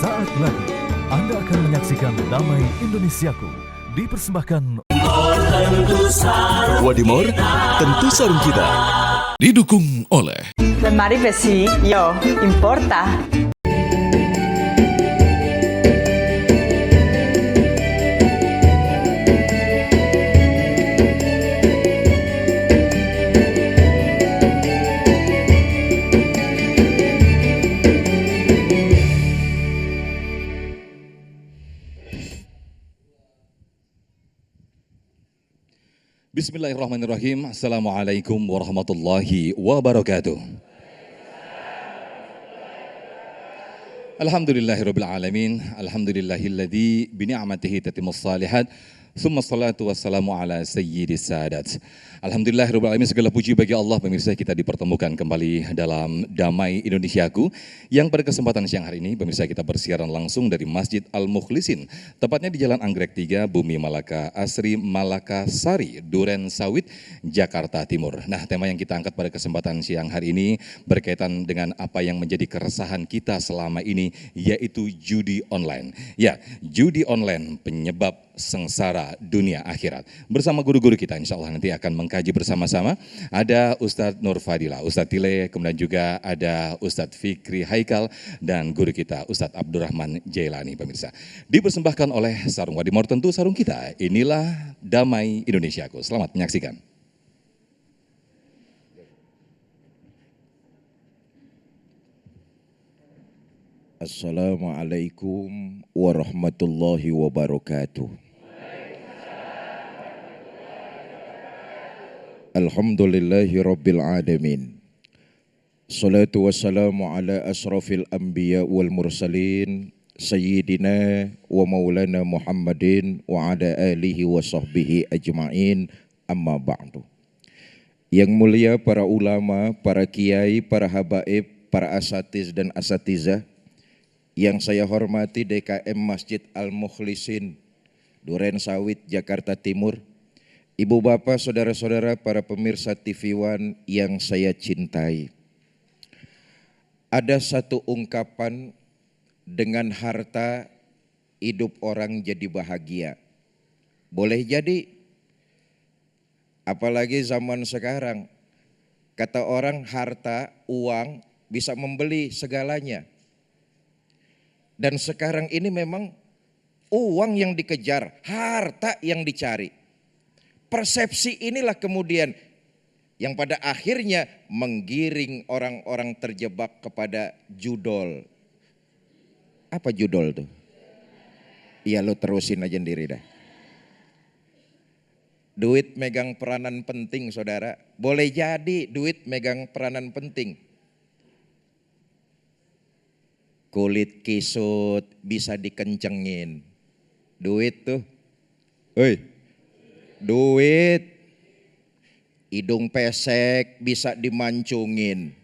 Sesaat lagi Anda akan menyaksikan Damai Indonesiaku dipersembahkan Wadimor, tentu sarung kita. Didukung oleh Lemari besi, yo, importa. Bismillahirrahmanirrahim. Assalamualaikum warahmatullahi wabarakatuh. Alhamdulillahirabbil alamin. Alhamdulillahilladzi bi ni'matihi tatimmus shalihat. Tsumma salatu wassalamu ala sayyidis sadat. Alhamdulillahirabbil alamin, segala puji bagi Allah. Pemirsa, kita dipertemukan kembali dalam Damai Indonesiaku yang pada kesempatan siang hari ini pemirsa kita bersiaran langsung dari Masjid Al-Mukhlisin, tepatnya di Jalan Anggrek 3, Bumi Malaka Asri, Malaka Sari, Duren Sawit, Jakarta Timur. Nah, tema yang kita angkat pada kesempatan siang hari ini berkaitan dengan apa yang menjadi keresahan kita selama ini, yaitu judi online. Ya, judi online penyebab sengsara dunia akhirat. Bersama guru-guru kita insya Allah nanti akan mengkaji bersama-sama. Ada Ustadz Nur Fadila, Ustadz Tile, kemudian juga ada Ustadz Fikri Haikal, dan guru kita Ustadz Abdurrahman Jailani. Pemirsa, dipersembahkan oleh Sarung Wadimor, tentu sarung kita. Inilah Damai Indonesiaku. Selamat menyaksikan. Assalamualaikum warahmatullahi wabarakatuh. Alhamdulillahi rabbil alamin. Salatu wassalamu ala asrafil anbiya wal mursalin Sayyidina wa maulana Muhammadin wa ala alihi wa sahbihi ajma'in, amma ba'du. Yang mulia para ulama, para kiai, para habaib, para asatiz dan asatizah yang saya hormati, DKM Masjid Al-Mukhlisin, Duren Sawit, Jakarta Timur, ibu bapak, saudara-saudara, para pemirsa TV One yang saya cintai. Ada satu ungkapan, dengan harta hidup orang jadi bahagia. Boleh jadi, apalagi zaman sekarang, kata orang harta, uang bisa membeli segalanya. Dan sekarang ini memang uang yang dikejar, harta yang dicari. Persepsi inilah kemudian yang pada akhirnya menggiring orang-orang terjebak kepada judol. Apa judol tuh? Iya, lo terusin aja sendiri dah. Duit megang peranan penting, saudara. Boleh jadi duit megang peranan penting. Kulit kisut bisa dikencengin. Duit tuh. Hei. Duit. Hidung pesek bisa dimancungin.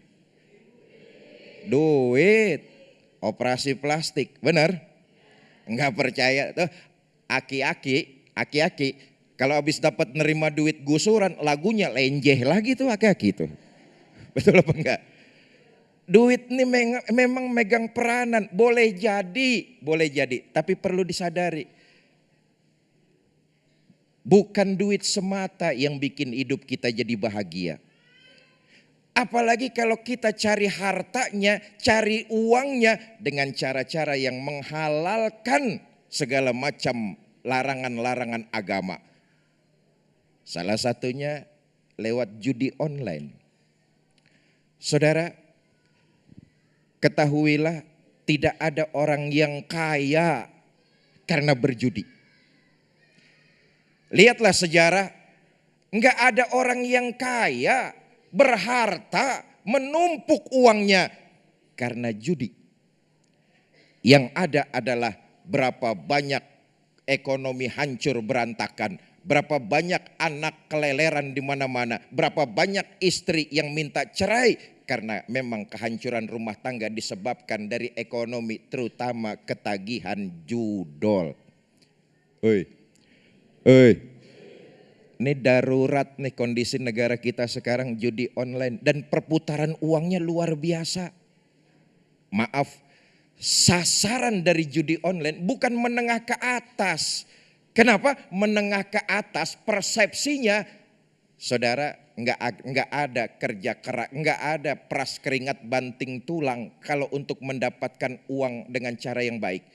Duit. Operasi plastik, benar? Enggak percaya tuh. Aki-aki kalau habis dapat nerima duit gusuran, lagunya lenjeh lagi tuh aki-aki tuh. Betul apa enggak? Duit ini memang megang peranan, boleh jadi, tapi perlu disadari. Bukan duit semata yang bikin hidup kita jadi bahagia. Apalagi kalau kita cari hartanya, cari uangnya dengan cara-cara yang menghalalkan segala macam larangan-larangan agama. Salah satunya lewat judi online. Saudara, ketahuilah tidak ada orang yang kaya karena berjudi. Lihatlah sejarah, enggak ada orang yang kaya, berharta, menumpuk uangnya karena judi. Yang ada adalah berapa banyak ekonomi hancur berantakan, berapa banyak anak keleleran di mana-mana, berapa banyak istri yang minta cerai karena memang kehancuran rumah tangga disebabkan dari ekonomi, terutama ketagihan judol. Ini darurat nih kondisi negara kita sekarang, judi online dan perputaran uangnya luar biasa. Maaf, sasaran dari judi online bukan menengah ke atas. Kenapa? Menengah ke atas persepsinya, saudara, nggak ada kerja keras, nggak ada peras keringat banting tulang kalau untuk mendapatkan uang dengan cara yang baik.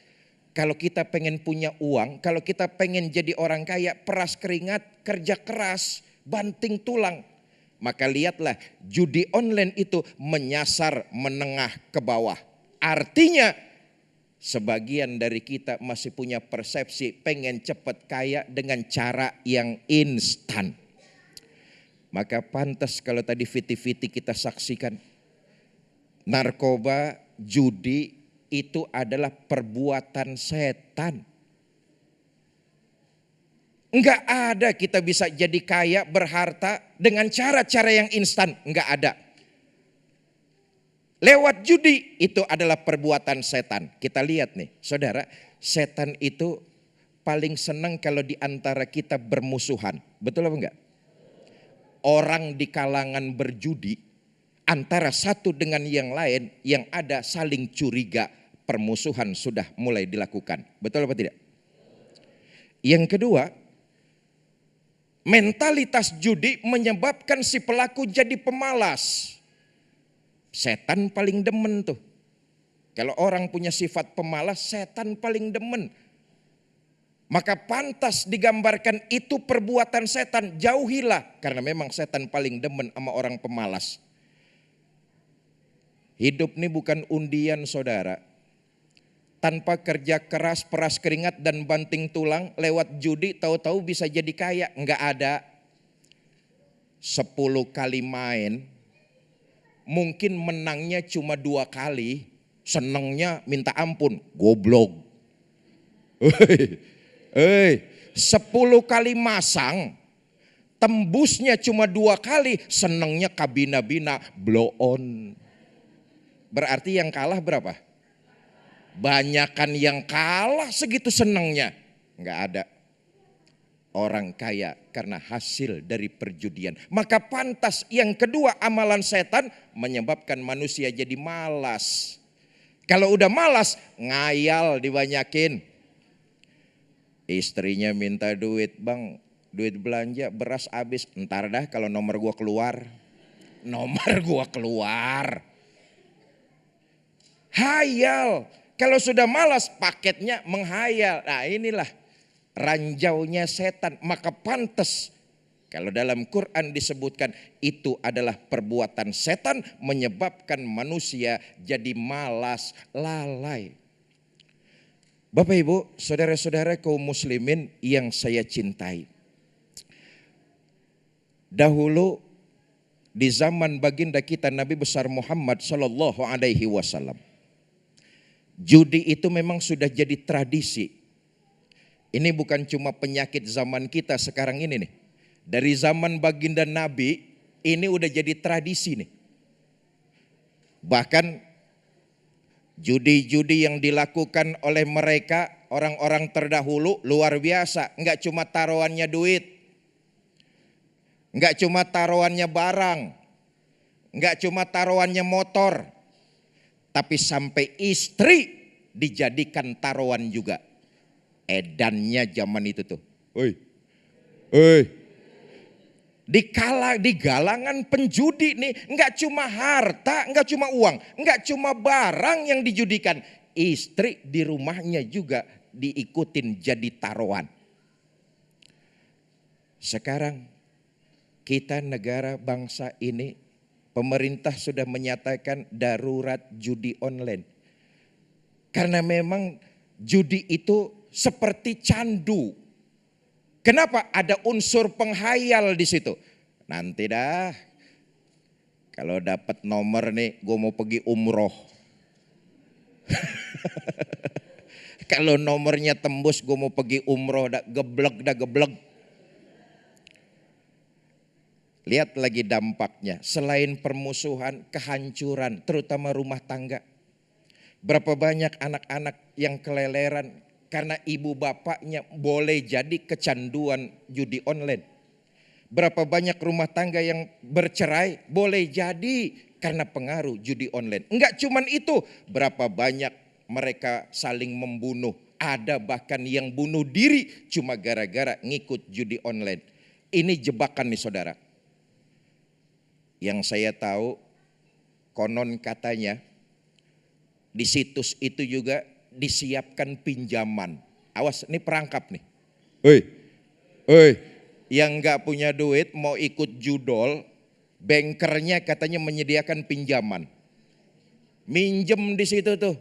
Kalau kita pengen punya uang, kalau kita pengen jadi orang kaya, peras keringat, kerja keras, banting tulang. Maka lihatlah, judi online itu menyasar menengah ke bawah. Artinya sebagian dari kita masih punya persepsi pengen cepat kaya dengan cara yang instan. Maka pantas kalau tadi fiti-fiti kita saksikan, narkoba, judi itu adalah perbuatan setan. Enggak ada kita bisa jadi kaya, berharta dengan cara-cara yang instan, enggak ada. Lewat judi itu adalah perbuatan setan. Kita lihat nih, saudara, setan itu paling senang kalau di antara kita bermusuhan. Betul apa enggak? Orang di kalangan berjudi, antara satu dengan yang lain, yang ada saling curiga, permusuhan sudah mulai dilakukan. Betul apa tidak? Yang kedua, mentalitas judi menyebabkan si pelaku jadi pemalas. Setan paling demen tuh. Kalau orang punya sifat pemalas, setan paling demen. Maka pantas digambarkan itu perbuatan setan, jauhilah. Karena memang setan paling demen sama orang pemalas. Hidup ini bukan undian, saudara. Tanpa kerja keras, peras keringat dan banting tulang, lewat judi tahu-tahu bisa jadi kaya. Enggak ada. 10 kali main, mungkin menangnya cuma 2 kali, senengnya minta ampun, goblok. 10 kali masang, tembusnya cuma 2 kali, senengnya kabina-bina, blow on. Berarti yang kalah berapa? Banyakan yang kalah segitu senengnya. Enggak ada orang kaya karena hasil dari perjudian. Maka pantas yang kedua, amalan setan menyebabkan manusia jadi malas. Kalau udah malas, ngayal dibanyakin. Istrinya minta duit, bang, duit belanja, beras habis. Ntar dah kalau nomor gua keluar. Nomor gua keluar. Hayal. Kalau sudah malas, paketnya menghayal. Nah inilah ranjaunya setan. Maka pantas kalau dalam Quran disebutkan itu adalah perbuatan setan menyebabkan manusia jadi malas, lalai. Bapak Ibu, saudara-saudara kaum muslimin yang saya cintai. Dahulu di zaman baginda kita Nabi besar Muhammad sallallahu alaihi wasallam, judi itu memang sudah jadi tradisi. Ini bukan cuma penyakit zaman kita sekarang ini nih. Dari zaman baginda Nabi ini udah jadi tradisi nih. Bahkan judi-judi yang dilakukan oleh mereka orang-orang terdahulu luar biasa. Enggak cuma taruhannya duit. Enggak cuma taruhannya barang. Enggak cuma taruhannya motor. Tapi sampai istri dijadikan taruhan juga. Edannya zaman itu tuh. Di galangan penjudi nih, enggak cuma harta, enggak cuma uang, enggak cuma barang yang dijudikan. Istri di rumahnya juga diikutin jadi taruhan. Sekarang kita negara bangsa ini, pemerintah sudah menyatakan darurat judi online. Karena memang judi itu seperti candu. Kenapa? Ada unsur penghayal di situ. Nanti dah, kalau dapat nomor nih, gue mau pergi umroh. Kalau nomornya tembus, gue mau pergi umroh. Dah geblek. Lihat lagi dampaknya. Selain permusuhan, kehancuran, terutama rumah tangga. Berapa banyak anak-anak yang keleleran karena ibu bapaknya boleh jadi kecanduan judi online. Berapa banyak rumah tangga yang bercerai boleh jadi karena pengaruh judi online. Enggak cuman itu, berapa banyak mereka saling membunuh. Ada bahkan yang bunuh diri cuma gara-gara ngikut judi online. Ini jebakan nih saudara. Yang saya tahu konon katanya di situs itu juga disiapkan pinjaman. Awas, ini perangkap nih. Hei, yang nggak punya duit mau ikut judol, bankernya katanya menyediakan pinjaman. Minjem di situ tuh.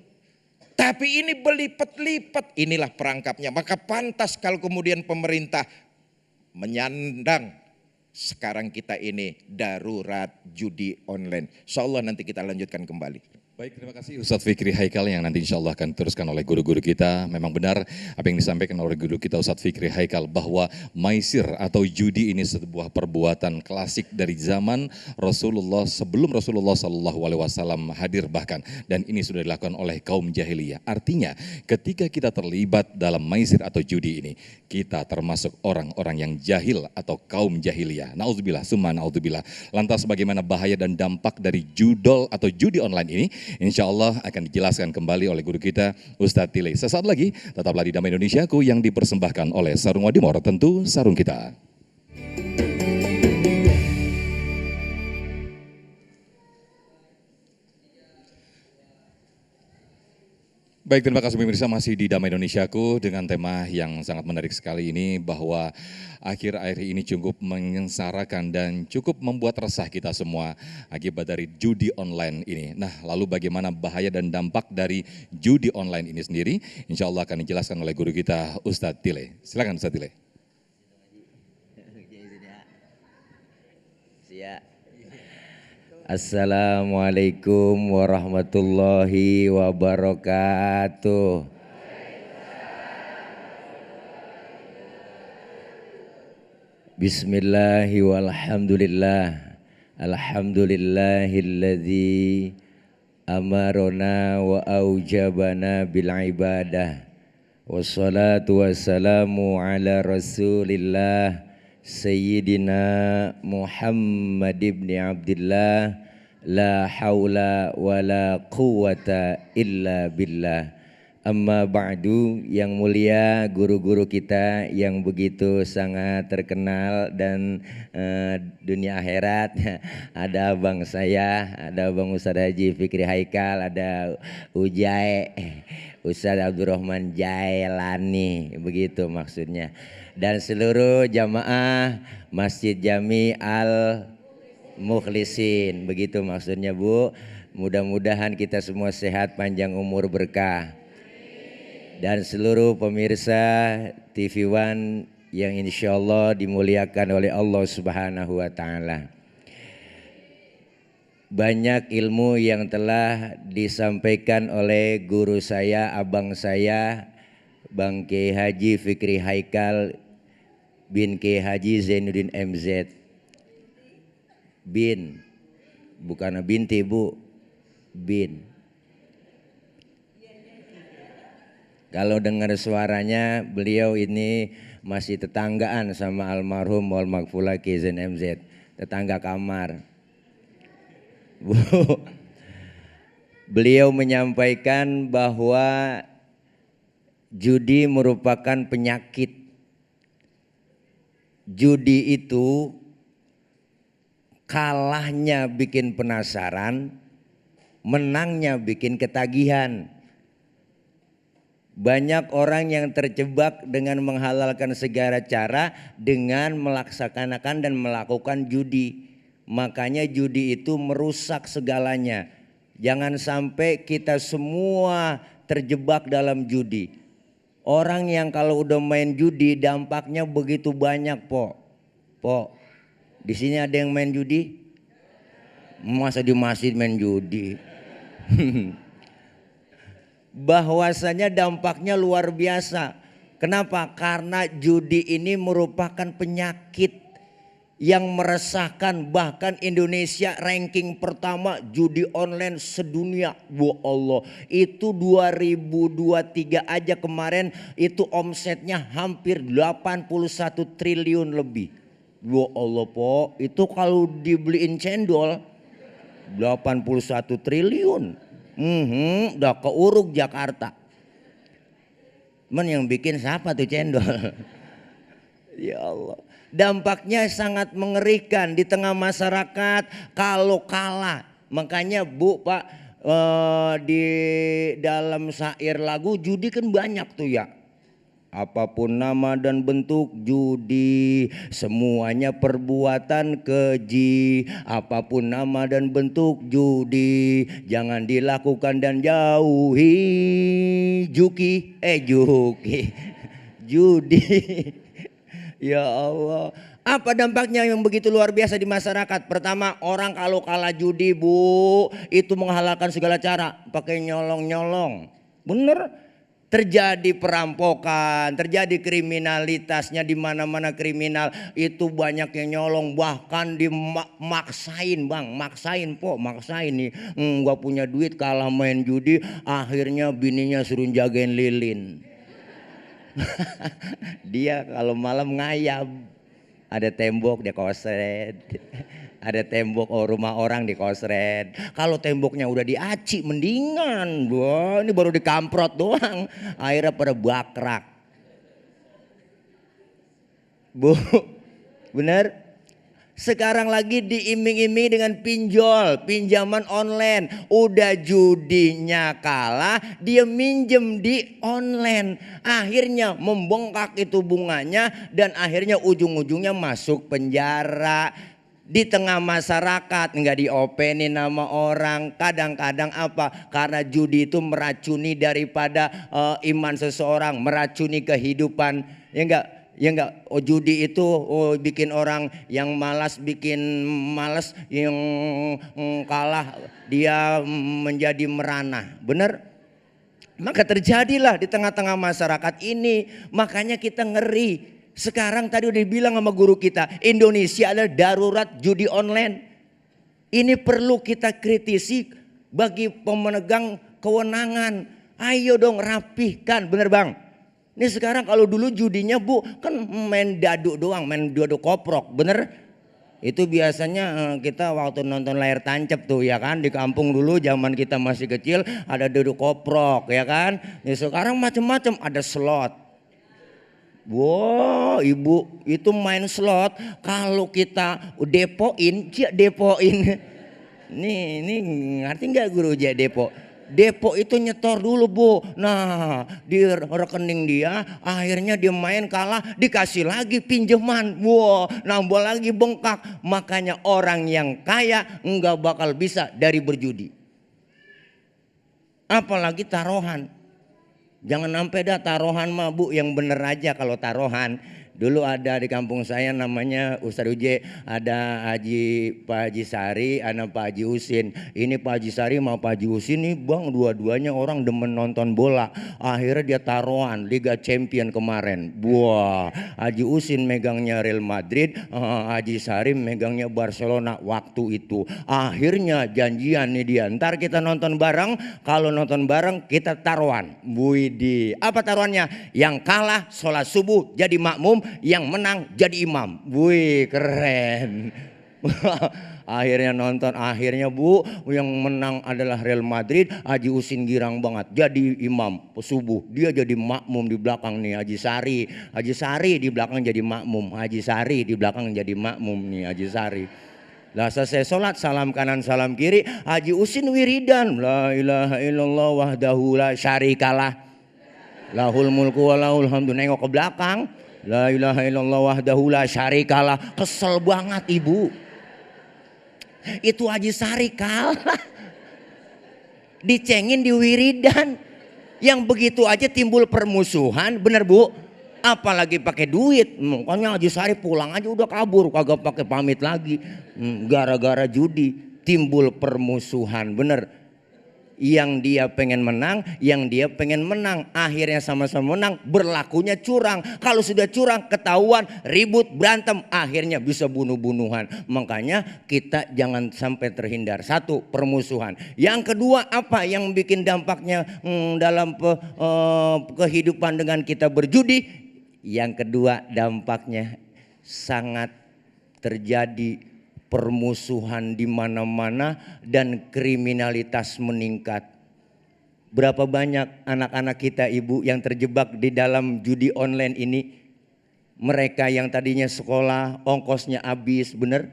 Tapi ini berlipat-lipat, inilah perangkapnya. Maka pantas kalau kemudian pemerintah menyandang sekarang kita ini darurat judi online. Insyaallah nanti kita lanjutkan kembali. Baik, terima kasih Ustadz Fikri Haikal yang nanti insya Allah akan diteruskan oleh guru-guru kita. Memang benar apa yang disampaikan oleh guru kita Ustadz Fikri Haikal bahwa maisir atau judi ini sebuah perbuatan klasik dari zaman Rasulullah sebelum Rasulullah SAW hadir bahkan. Dan ini sudah dilakukan oleh kaum jahiliyah. Artinya ketika kita terlibat dalam maisir atau judi ini, kita termasuk orang-orang yang jahil atau kaum jahiliyah. Na'udzubillah, summa na'udzubillah. Lantas bagaimana bahaya dan dampak dari judol atau judi online ini? Insya Allah akan dijelaskan kembali oleh guru kita Ustadz Tile. Sesaat lagi tetaplah di Damai Indonesiaku yang dipersembahkan oleh Sarung Wadimor, tentu sarung kita. Baik, terima kasih pemirsa, masih di Damai Indonesiaku dengan tema yang sangat menarik sekali ini, bahwa akhir-akhir ini cukup menyengsarakan dan cukup membuat resah kita semua akibat dari judi online ini. Nah, lalu bagaimana bahaya dan dampak dari judi online ini sendiri? Insya Allah akan dijelaskan oleh guru kita Ustadz Tile. Silakan Ustadz Tile. Assalamualaikum warahmatullahi wabarakatuh. Bismillahi walhamdulillah. Alhamdulillahilladzi amarona wa aujabana bil ibadah. Wassalatu wassalamu ala rasulillah Sayyidina Muhammad ibn Abdillah, la haula wa la quwata illa billah. Amma ba'du, yang mulia guru-guru kita yang begitu sangat terkenal dan dunia akhirat. Ada abang saya, ada abang Ustadz Haji Fikri Haikal, ada Ujai, Ustadz Abdurrahman Jailani, begitu maksudnya. Dan seluruh jamaah Masjid Jami Al Mukhlisin, begitu maksudnya Bu. Mudah-mudahan kita semua sehat, panjang umur, berkah. Dan seluruh pemirsa TV One yang insya Allah dimuliakan oleh Allah Subhanahu wa Ta'ala. Banyak ilmu yang telah disampaikan oleh guru saya, abang saya, Bang Kiai Haji Fikri Haikal bin Kiai Haji Zainuddin MZ. Bin, bukan binti Bu, bin. Kalau dengar suaranya, beliau ini masih tetanggaan sama almarhum wal maghfurlah Kiai Zain MZ, tetangga kamar. Bu, beliau menyampaikan bahwa judi merupakan penyakit. Judi itu kalahnya bikin penasaran, menangnya bikin ketagihan. Banyak orang yang terjebak dengan menghalalkan segala cara dengan melaksanakan dan melakukan judi. Makanya judi itu merusak segalanya. Jangan sampai kita semua terjebak dalam judi. Orang yang kalau udah main judi dampaknya begitu banyak, Po. Di sini ada yang main judi? Masa di masjid main judi? Bahwasanya dampaknya luar biasa. Kenapa? Karena judi ini merupakan penyakit yang meresahkan. Bahkan Indonesia ranking pertama judi online sedunia. Bu Allah, itu 2023 aja kemarin itu omsetnya hampir 81 triliun lebih. Bu Allah Po, itu kalau dibeliin cendol 81 triliun. Udah keuruk Jakarta. Yang bikin siapa tuh cendol? Ya Allah. Dampaknya sangat mengerikan di tengah masyarakat kalau kalah. Makanya Bu, Pak, di dalam syair lagu judi kan banyak tuh ya. Apapun nama dan bentuk judi, semuanya perbuatan keji. Apapun nama dan bentuk judi, jangan dilakukan dan jauhi. Juki, judi. Ya Allah. Apa dampaknya yang begitu luar biasa di masyarakat? Pertama, orang kalau kalah judi, Bu, itu menghalalkan segala cara, pakai nyolong-nyolong. Bener? Terjadi perampokan, terjadi kriminalitasnya, di mana-mana kriminal itu banyak yang nyolong, bahkan dimaksain, Bang, maksain nih, gua punya duit kalah main judi, akhirnya bininya suruh jagain lilin. Dia kalau malam ngayab, ada tembok dia kosret. Ada tembok rumah orang di kosret. Kalau temboknya udah diaci mendingan. Wah, ini baru dikamprot doang. Akhirnya pada bakrak. Bu, bener? Sekarang lagi diiming-iming dengan pinjol, pinjaman online. Udah judinya kalah, dia minjem di online. Akhirnya membengkak itu bunganya dan akhirnya ujung-ujungnya masuk penjara. Di tengah masyarakat nggak diopenin nama orang. Kadang-kadang apa? Karena judi itu meracuni daripada iman seseorang, meracuni kehidupan. Ya enggak. Judi itu bikin orang yang malas, yang kalah dia menjadi merana. Bener? Maka terjadilah di tengah-tengah masyarakat ini. Makanya kita ngeri. Sekarang tadi udah bilang sama guru kita, Indonesia adalah darurat judi online. Ini perlu kita kritisi bagi pemegang kewenangan. Ayo dong rapihkan, bener Bang? Ini sekarang kalau dulu judinya Bu kan main dadu doang, main dadu koprok, bener? Itu biasanya kita waktu nonton layar tancap tuh ya kan, di kampung dulu zaman kita masih kecil ada dadu koprok ya kan. Ya, sekarang macam-macam, ada slot. Wow, Ibu, itu main slot kalau kita depoin. Nih ngerti nggak guru aja depo? Depo itu nyetor dulu Bu. Nah di rekening dia akhirnya dia main kalah dikasih lagi pinjaman. Wow, nambah lagi bengkak. Makanya orang yang kaya nggak bakal bisa dari berjudi. Apalagi taruhan. Jangan sampai dah taruhan mah Bu, yang bener aja kalau taruhan. Dulu ada di kampung saya namanya Ustadz Uje, ada Pak Haji Sari, ada Pak Haji Husin. Ini Pak Haji Sari sama Pak Haji Husin nih Bang, dua-duanya orang demen nonton bola. Akhirnya dia taruhan Liga Champion kemarin. Wah, Haji Husin megangnya Real Madrid, Haji Sari megangnya Barcelona waktu itu. Akhirnya janjian nih dia, ntar kita nonton bareng, kalau nonton bareng kita taruhan. Buidi, apa taruhannya? Yang kalah sholat subuh jadi makmum, yang menang jadi imam. Wih, keren. Akhirnya nonton, akhirnya Bu, yang menang adalah Real Madrid. Haji Husin girang banget jadi imam subuh, dia jadi makmum di belakang nih Haji Sari. Haji Sari di belakang jadi makmum, Haji Sari di belakang jadi makmum nih Haji Sari. Lah selesai sholat, salam kanan salam kiri, Haji Husin wiridan, la ilaha illallah wahdahu la syarikalah, lahul mulku wa lahul hamdu. Nengok ke belakang, la ilaha illallah wahdahu la syarikalah. Kesel banget Ibu. Itu Haji Sari kalah. Dicengin di wiridan. Yang begitu aja timbul permusuhan, bener Bu? Apalagi pakai duit. Makanya Haji Sari pulang aja udah kabur, kagak pakai pamit lagi. Gara-gara judi timbul permusuhan, bener? Yang dia pengen menang, yang dia pengen menang, akhirnya sama-sama menang, berlakunya curang. Kalau sudah curang ketahuan, ribut, berantem, akhirnya bisa bunuh-bunuhan. Makanya kita jangan sampai terhindar. Satu, permusuhan. Yang kedua, apa yang bikin dampaknya dalam kehidupan dengan kita berjudi? Yang kedua, dampaknya sangat terjadi permusuhan di mana-mana dan kriminalitas meningkat. Berapa banyak anak-anak kita ibu yang terjebak di dalam judi online ini. Mereka yang tadinya sekolah ongkosnya habis, bener?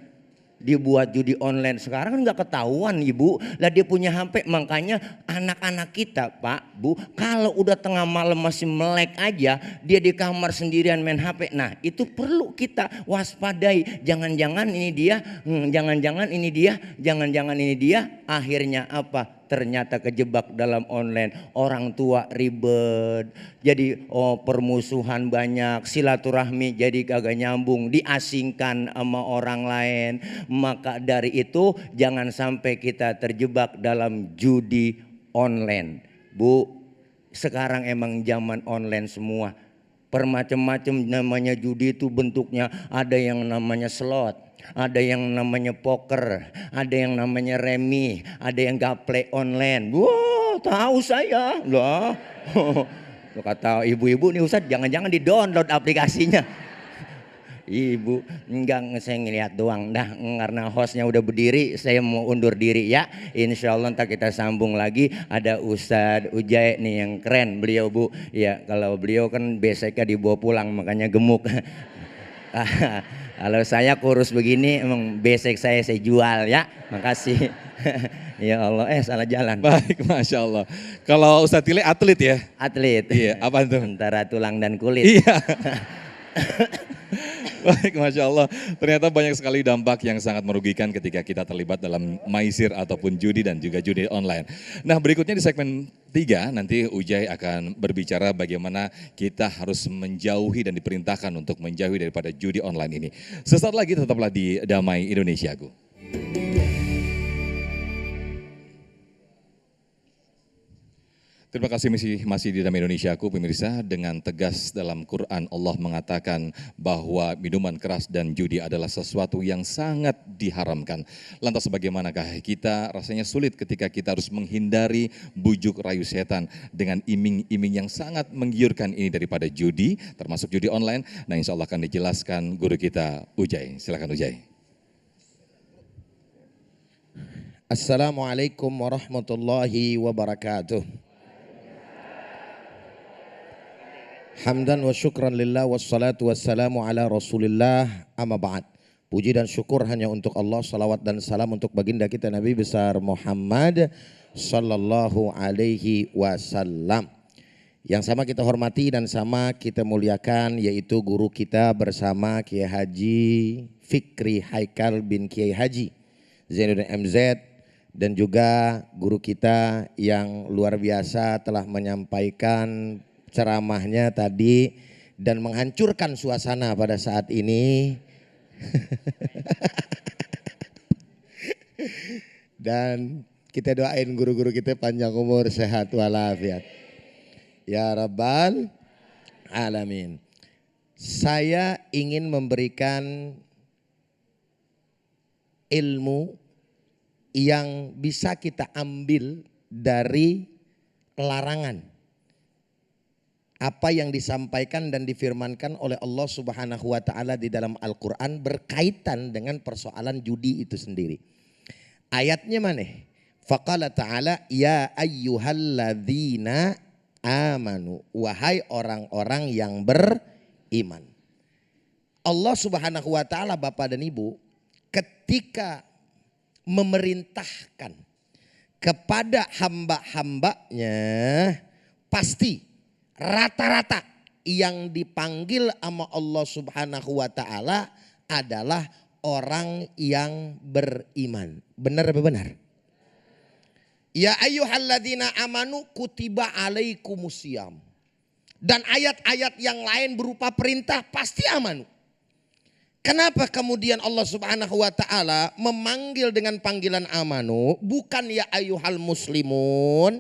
Dibuat judi online. Sekarang kan nggak ketahuan ibu. Lah dia punya HP. Makanya anak-anak kita pak bu. Kalau udah tengah malam masih melek aja. Dia di kamar sendirian main HP. Nah itu perlu kita waspadai. Jangan-jangan ini dia. Jangan-jangan ini dia. Jangan-jangan ini dia. Akhirnya apa? Ternyata kejebak dalam online. Orang tua ribet. Jadi permusuhan banyak. Silaturahmi jadi kagak nyambung. Diasingkan sama orang lain. Maka dari itu jangan sampai kita terjebak dalam judi online. Bu, sekarang emang zaman online semua. Permacam-macam namanya judi itu bentuknya. Ada yang namanya slot. Ada yang namanya poker, ada yang namanya remi, ada yang gaple online. Wah, tahu saya. Loh. Kata ibu-ibu nih Ustadz, jangan-jangan di-download aplikasinya. Ibu, enggak, saya ngeliat doang. Dah, karena hostnya udah berdiri, saya mau undur diri ya. Insya Allah ntar kita sambung lagi. Ada Ustadz Ujai nih yang keren beliau bu. Ya kalau beliau kan besoknya dibawa pulang makanya gemuk. Kalau saya kurus begini emang basic saya jual ya. Makasih. Ya Allah, salah jalan. Baik, Masya Allah. Kalau Ustadz Tile atlet ya? Atlet. Iya, apa tuh? Antara tulang dan kulit. Iya. Baik, Masya Allah. Ternyata banyak sekali dampak yang sangat merugikan ketika kita terlibat dalam maisir ataupun judi dan juga judi online. Nah berikutnya di segmen 3 nanti Ujai akan berbicara bagaimana kita harus menjauhi dan diperintahkan untuk menjauhi daripada judi online ini. Sesaat lagi tetaplah di Damai Indonesiaku. Terima kasih masih di Damai Indonesiaku pemirsa. Dengan tegas dalam Quran Allah mengatakan bahwa minuman keras dan judi adalah sesuatu yang sangat diharamkan. Lantas bagaimanakah kita? Rasanya sulit ketika kita harus menghindari bujuk rayu setan dengan iming-iming yang sangat menggiurkan ini daripada judi, termasuk judi online. Nah insya Allah akan dijelaskan guru kita Ujai. Silakan Ujai. Assalamualaikum warahmatullahi wabarakatuh. Hamdan wa syukran lillah wassalatu wassalamu ala rasulillah amma ba'd. Puji dan syukur hanya untuk Allah, salawat dan salam untuk baginda kita Nabi besar Muhammad sallallahu alaihi wasallam. Yang sama kita hormati dan sama kita muliakan yaitu guru kita bersama Kiai Haji Fikri Haikal bin Kiai Haji Zainuddin MZ dan juga guru kita yang luar biasa telah menyampaikan ceramahnya tadi dan menghancurkan suasana pada saat ini. Dan kita doain guru-guru kita panjang umur, sehat walafiat. Ya Rabbal Alamin. Saya ingin memberikan ilmu yang bisa kita ambil dari larangan apa yang disampaikan dan difirmankan oleh Allah Subhanahu wa taala di dalam Al-Qur'an berkaitan dengan persoalan judi itu sendiri. Ayatnya mana? Faqala ta'ala ya ayyuhalladzina amanu, wahai orang-orang yang beriman. Allah Subhanahu wa taala Bapak dan Ibu ketika memerintahkan kepada hamba-hambanya pasti rata-rata yang dipanggil sama Allah Subhanahu wa taala adalah orang yang beriman. Benar apa benar? Ya ayyuhalladzina amanu kutiba alaikumusiyam. Dan ayat-ayat yang lain berupa perintah pasti amanu. Kenapa kemudian Allah Subhanahu wa taala memanggil dengan panggilan amanu bukan ya ayyuhal muslimun?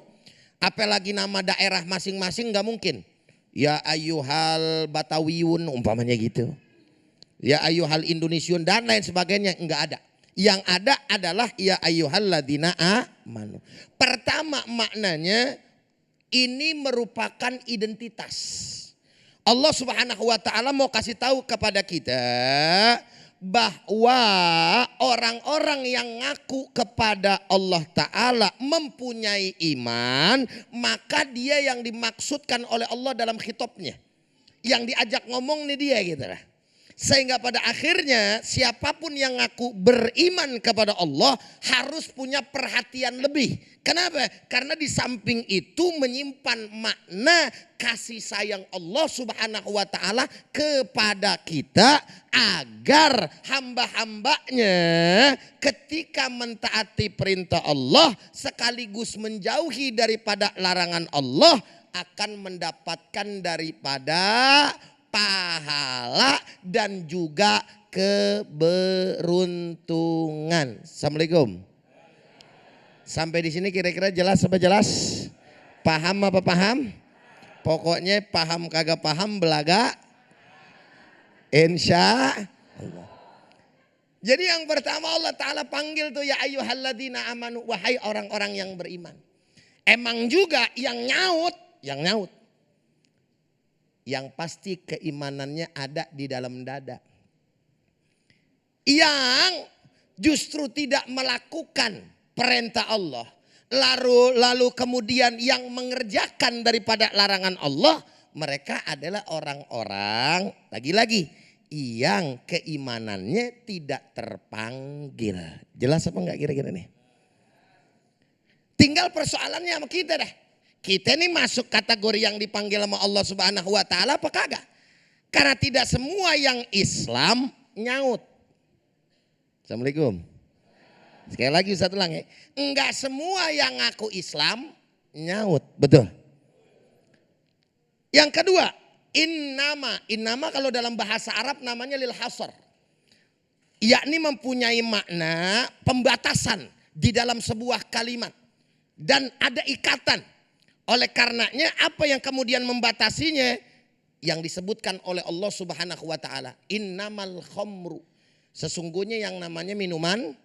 Apalagi nama daerah masing-masing gak mungkin. Ya ayyuhal Batawiyun umpamanya gitu. Ya ayyuhal Indonesiun dan lain sebagainya enggak ada. Yang ada adalah ya ayyuhal ladina amanu. Pertama maknanya ini merupakan identitas. Allah Subhanahu wa taala mau kasih tahu kepada kita bahwa orang-orang yang ngaku kepada Allah Ta'ala mempunyai iman, maka dia yang dimaksudkan oleh Allah dalam khitabnya. Yang diajak ngomong nih dia gitu lah. Sehingga pada akhirnya siapapun yang ngaku beriman kepada Allah harus punya perhatian lebih. Kenapa? Karena di samping itu menyimpan makna kasih sayang Allah Subhanahu wa Ta'ala kepada kita, agar hamba-hambanya ketika mentaati perintah Allah sekaligus menjauhi daripada larangan Allah akan mendapatkan daripada pahala dan juga keberuntungan. Assalamualaikum. Sampai di sini kira-kira jelas apa jelas? Paham apa paham? Pokoknya paham kagak paham belaga. Insya Allah. Jadi yang pertama Allah Ta'ala panggil tuh ya ayyuhalladzina amanu, wahai orang-orang yang beriman. Emang juga yang nyaut. Yang pasti keimanannya ada di dalam dada. Yang justru tidak melakukan perintah Allah. Lalu kemudian yang mengerjakan daripada larangan Allah. Mereka adalah orang-orang lagi-lagi yang keimanannya tidak terpanggil. Jelas apa enggak kira-kira nih? Tinggal persoalannya sama kita dah. Kita ini masuk kategori yang dipanggil sama Allah Subhanahu wa Ta'ala apa kagak? Karena tidak semua yang Islam nyaut. Assalamualaikum. Sekali lagi satu lagi. Enggak semua yang ngaku Islam nyaut. Betul. Yang kedua, innama kalau dalam bahasa Arab namanya lil hasr. Yakni mempunyai makna pembatasan di dalam sebuah kalimat. Dan ada ikatan. Oleh karenanya apa yang kemudian membatasinya yang disebutkan oleh Allah Subhanahu wa Ta'ala, innamal khamru, sesungguhnya yang namanya minuman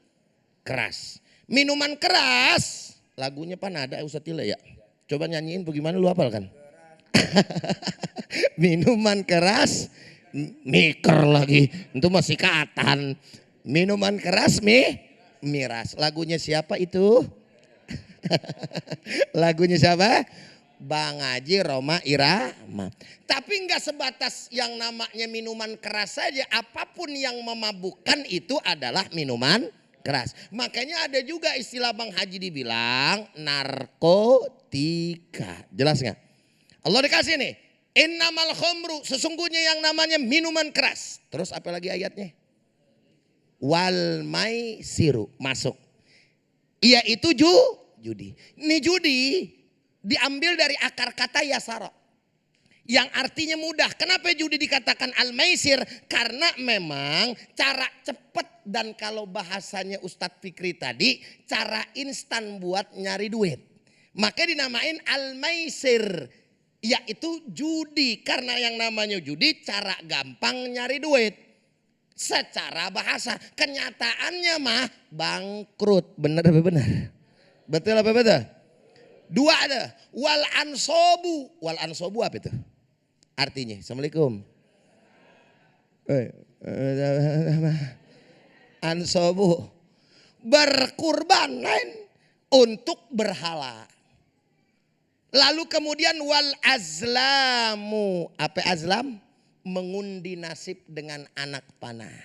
keras. Minuman keras lagunya pan ada Ustaz Tila ya. Coba nyanyiin bagaimana lu hafal kan? Minuman keras miker lagi, itu masih katan. Minuman keras miras. Lagunya siapa itu? Lagunya siapa? Bang Haji Roma Irama. Tapi enggak sebatas yang namanya minuman keras saja. Apapun yang memabukkan itu adalah minuman keras. Makanya ada juga istilah Bang Haji dibilang narkotika. Jelas nggak? Allah dikasih nih. Innamal khamru, sesungguhnya yang namanya minuman keras. Terus apa lagi ayatnya? Wal maisiru, masuk. Yaitu judi. Ini judi diambil dari akar kata yasara. Yang artinya mudah. Kenapa judi dikatakan al-maisir? Karena memang cara cepat dan kalau bahasanya Ustadz Fikri tadi, cara instan buat nyari duit. Maka dinamain al-maisir. Yaitu judi. Karena yang namanya judi cara gampang nyari duit. Secara bahasa. Kenyataannya mah bangkrut. Benar apa benar? Betul apa betul? Dua ada. Wal ansobu. Wal ansobu apa itu? Artinya. Assalamualaikum. Ansobu. Berkurban untuk berhala. Lalu kemudian wal azlamu. Apa azlam? Mengundi nasib dengan anak panah.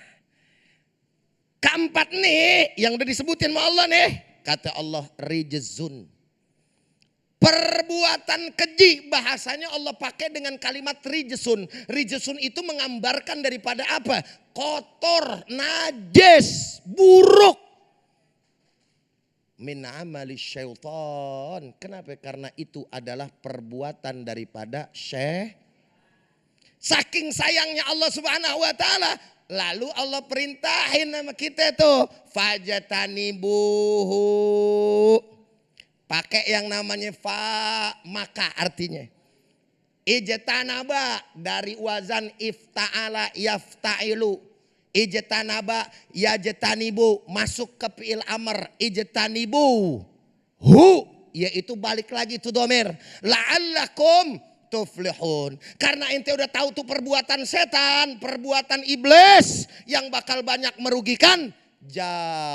Keempat nih yang udah disebutin sama Allah nih. Kata Allah rijzun. Perbuatan keji bahasanya Allah pakai dengan kalimat rijzun. Rijzun itu menggambarkan daripada apa? Kotor, najis, buruk. Min amali syaitan. Kenapa? Karena itu adalah perbuatan daripada syaitan. Saking sayangnya Allah Subhanahu wa Ta'ala. Lalu Allah perintahin sama kita tuh. Fajatanibuhu. Pakai yang namanya fa maka artinya. Ijtanaba dari wazan ifta'ala yafta'ilu. Ijtanaba yajtanibu masuk ke fi'il amr. Ijtanibu hu yaitu balik lagi tu domir. La'allakum tuflihun. Karena ente udah tahu tuh perbuatan setan, perbuatan iblis yang bakal banyak merugikan, jauhin.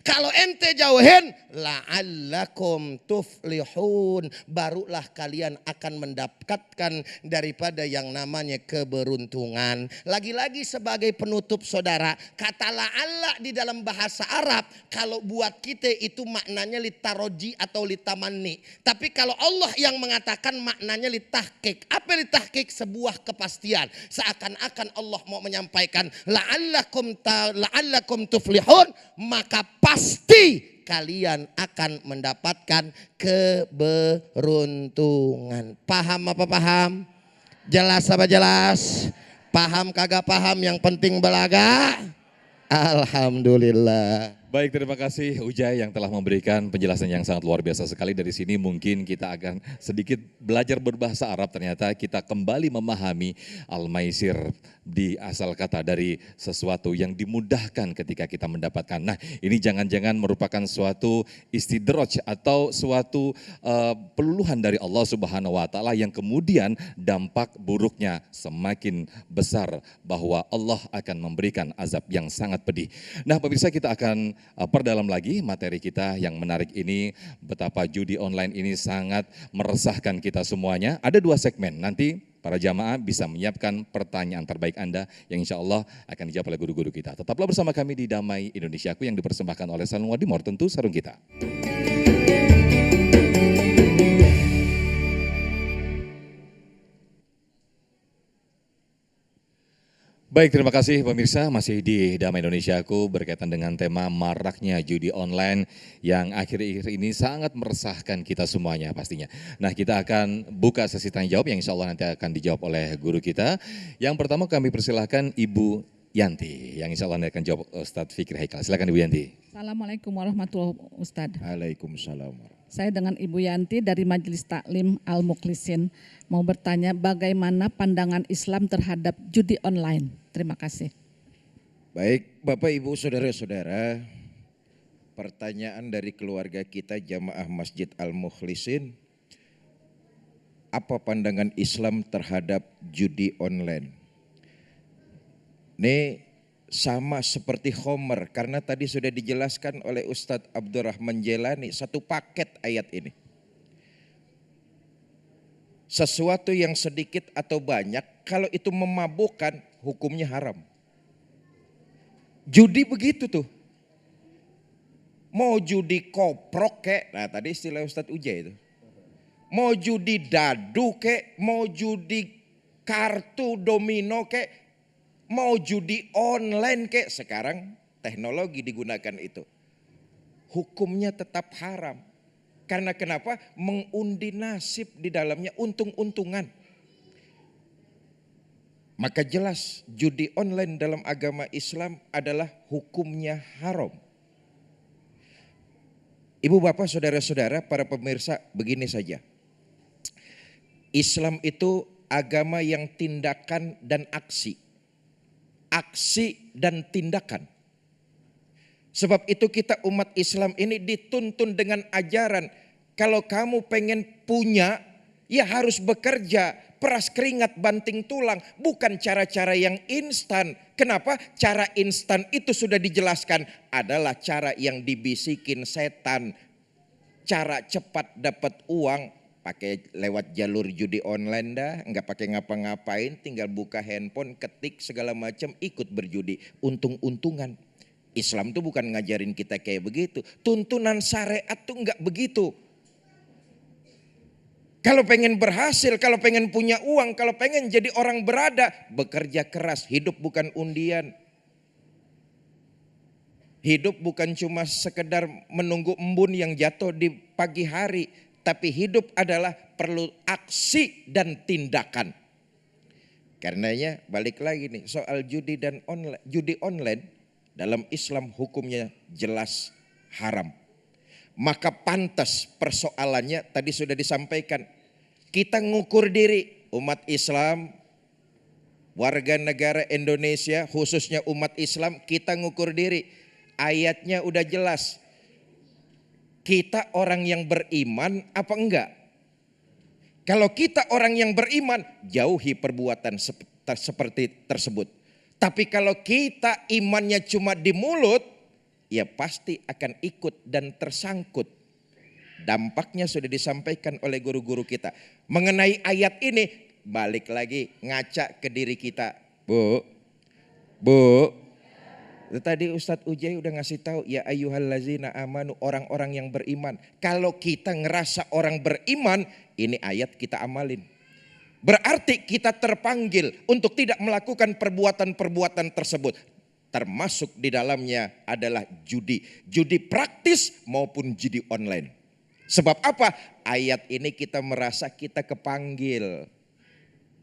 Kalau ente jauhin, la'allakum tuflihun, barulah kalian akan mendapatkan daripada yang namanya keberuntungan. Lagi-lagi sebagai penutup saudara, kata la'alla di dalam bahasa Arab kalau buat kita itu maknanya litaroji atau litamanni. Tapi kalau Allah yang mengatakan maknanya litahqiq. Apa litahqiq? Sebuah kepastian. Seakan-akan Allah mau menyampaikan la'allakum tuflihun, maka pasti kalian akan mendapatkan keberuntungan. Paham apa paham? Jelas apa jelas? Paham kagak paham, yang penting belaga. Alhamdulillah. Baik, terima kasih Ujai yang telah memberikan penjelasan yang sangat luar biasa sekali. Dari sini mungkin kita akan sedikit belajar berbahasa Arab. Ternyata kita kembali memahami al-maisir di asal kata dari sesuatu yang dimudahkan ketika kita mendapatkan. Nah, ini jangan-jangan merupakan suatu istidraj atau suatu peluluhan dari Allah Subhanahu wa taala yang kemudian dampak buruknya semakin besar bahwa Allah akan memberikan azab yang sangat pedih. Nah, pemirsa, kita akan perdalam lagi materi kita yang menarik ini, betapa judi online ini sangat meresahkan kita semuanya. Ada 2 segmen, nanti para jamaah bisa menyiapkan pertanyaan terbaik Anda yang insya Allah akan dijawab oleh guru-guru kita. Tetaplah bersama kami di Damai Indonesiaku yang dipersembahkan oleh Salon Wadimor, tentu sarung kita. Baik, terima kasih pemirsa, masih di Damai Indonesiaku berkaitan dengan tema maraknya judi online yang akhir-akhir ini sangat meresahkan kita semuanya pastinya. Nah, kita akan buka sesi tanya jawab yang insya Allah nanti akan dijawab oleh guru kita. Yang pertama kami persilahkan Ibu Yanti yang insya Allah nanti akan jawab Ustadz Fikri Haikal. Silakan Ibu Yanti. Assalamualaikum warahmatullahi wabarakatuh, Ustadz. Waalaikumsalam. Saya dengan Ibu Yanti dari Majelis Taklim Al-Mukhlisin mau bertanya bagaimana pandangan Islam terhadap judi online. Terima kasih. Baik, Bapak Ibu Saudara-saudara, pertanyaan dari keluarga kita Jamaah Masjid Al-Mukhlisin, apa pandangan Islam terhadap judi online? Ini sama seperti Khomer, karena tadi sudah dijelaskan oleh Ustadz Abdurrahman Jelani, satu paket ayat ini. Sesuatu yang sedikit atau banyak, kalau itu memabukkan, hukumnya haram. Judi begitu tuh. Mau judi koprok kek, nah tadi istilah Ustadz Ujai itu. Mau judi dadu kek, mau judi kartu domino kek, mau judi online kek, sekarang teknologi digunakan itu. Hukumnya tetap haram. Karena kenapa? Mengundi nasib di dalamnya, untung-untungan. Maka jelas judi online dalam agama Islam adalah hukumnya haram. Ibu bapak saudara-saudara para pemirsa, begini saja. Islam itu agama yang tindakan dan aksi. Aksi dan tindakan. Sebab itu kita umat Islam ini dituntun dengan ajaran. Kalau kamu pengen punya, ya harus bekerja. Peras keringat banting tulang. Bukan cara-cara yang instan. Kenapa? Cara instan itu sudah dijelaskan. Adalah cara yang dibisikin setan. Cara cepat dapat uang. Pakai lewat jalur judi online dah. Enggak pakai ngapa-ngapain. Tinggal buka handphone, ketik segala macam. Ikut berjudi. Untung-untungan. Islam tuh bukan ngajarin kita kayak begitu. Tuntunan syariat tuh enggak begitu. Kalau pengen berhasil, kalau pengen punya uang, kalau pengen jadi orang berada, bekerja keras. Hidup bukan undian. Hidup bukan cuma sekedar menunggu embun yang jatuh di pagi hari. Tapi hidup adalah perlu aksi dan tindakan. Karenanya balik lagi nih soal judi dan online, judi online. Dalam Islam hukumnya jelas haram. Maka pantas persoalannya tadi sudah disampaikan. Kita ngukur diri umat Islam, warga negara Indonesia khususnya umat Islam, kita ngukur diri. Ayatnya udah jelas. Kita orang yang beriman apa enggak? Kalau kita orang yang beriman, jauhi perbuatan seperti tersebut. Tapi kalau kita imannya cuma di mulut, ya pasti akan ikut dan tersangkut. Dampaknya sudah disampaikan oleh guru-guru kita. Mengenai ayat ini, balik lagi ngaca ke diri kita. Bu, tadi Ustadz Ujai udah ngasih tahu, ya ayyuhallazina amanu, orang-orang yang beriman. Kalau kita ngerasa orang beriman, ini ayat kita amalin. Berarti kita terpanggil untuk tidak melakukan perbuatan-perbuatan tersebut. Termasuk di dalamnya adalah judi. Judi praktis maupun judi online. Sebab apa? Ayat ini kita merasa kita kepanggil.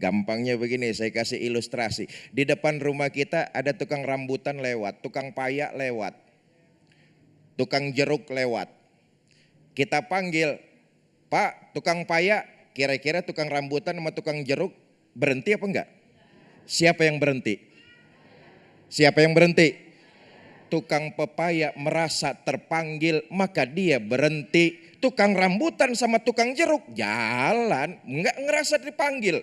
Gampangnya begini, saya kasih ilustrasi. Di depan rumah kita ada tukang rambutan lewat, tukang payak lewat, tukang jeruk lewat. Kita panggil, Pak, tukang payak. Kira-kira tukang rambutan sama tukang jeruk berhenti apa enggak? Siapa yang berhenti? Siapa yang berhenti? Tukang pepaya merasa terpanggil maka dia berhenti. Tukang rambutan sama tukang jeruk jalan, enggak ngerasa dipanggil.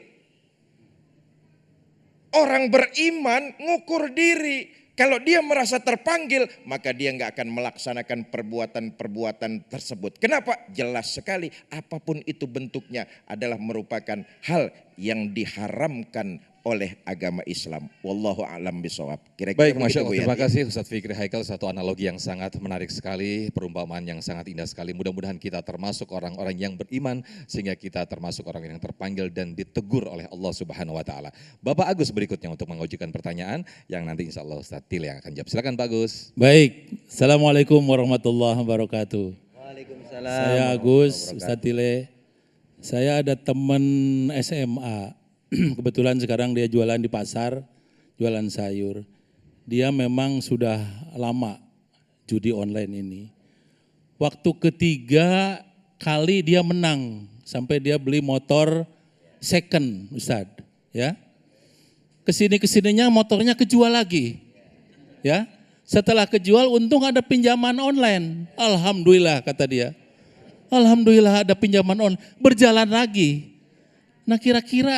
Orang beriman ngukur diri. Kalau dia merasa terpanggil, maka dia nggak akan melaksanakan perbuatan-perbuatan tersebut. Kenapa? Jelas sekali, apapun itu bentuknya adalah merupakan hal yang diharamkan oleh agama Islam. Wallahu a'lam bishawab. Kira-kira Baik, Masya Allah. begitu, Bu Terima Yati. kasih Ustadz Fikri Haikal. Satu analogi yang sangat menarik sekali, perumpamaan yang sangat indah sekali. Mudah-mudahan kita termasuk orang-orang yang beriman, sehingga kita termasuk orang yang terpanggil dan ditegur oleh Allah Subhanahu Wa Taala. Bapak Agus berikutnya untuk mengajukan pertanyaan yang nanti insya Allah Ustadz Til yang akan jawab. Silakan Pak Agus. Baik, Assalamualaikum warahmatullahi wabarakatuh. Waalaikumsalam. Saya Agus, Ustadz Tile. Saya ada teman SMA, kebetulan sekarang dia jualan di pasar, jualan sayur. Dia memang sudah lama judi online ini. Waktu ketiga kali dia menang, sampai dia beli motor second, Ustadz. Ya, kesininya motornya kejual lagi. Ya, setelah kejual untung ada pinjaman online. Alhamdulillah kata dia. Alhamdulillah ada pinjaman online. Berjalan lagi. Nah kira-kira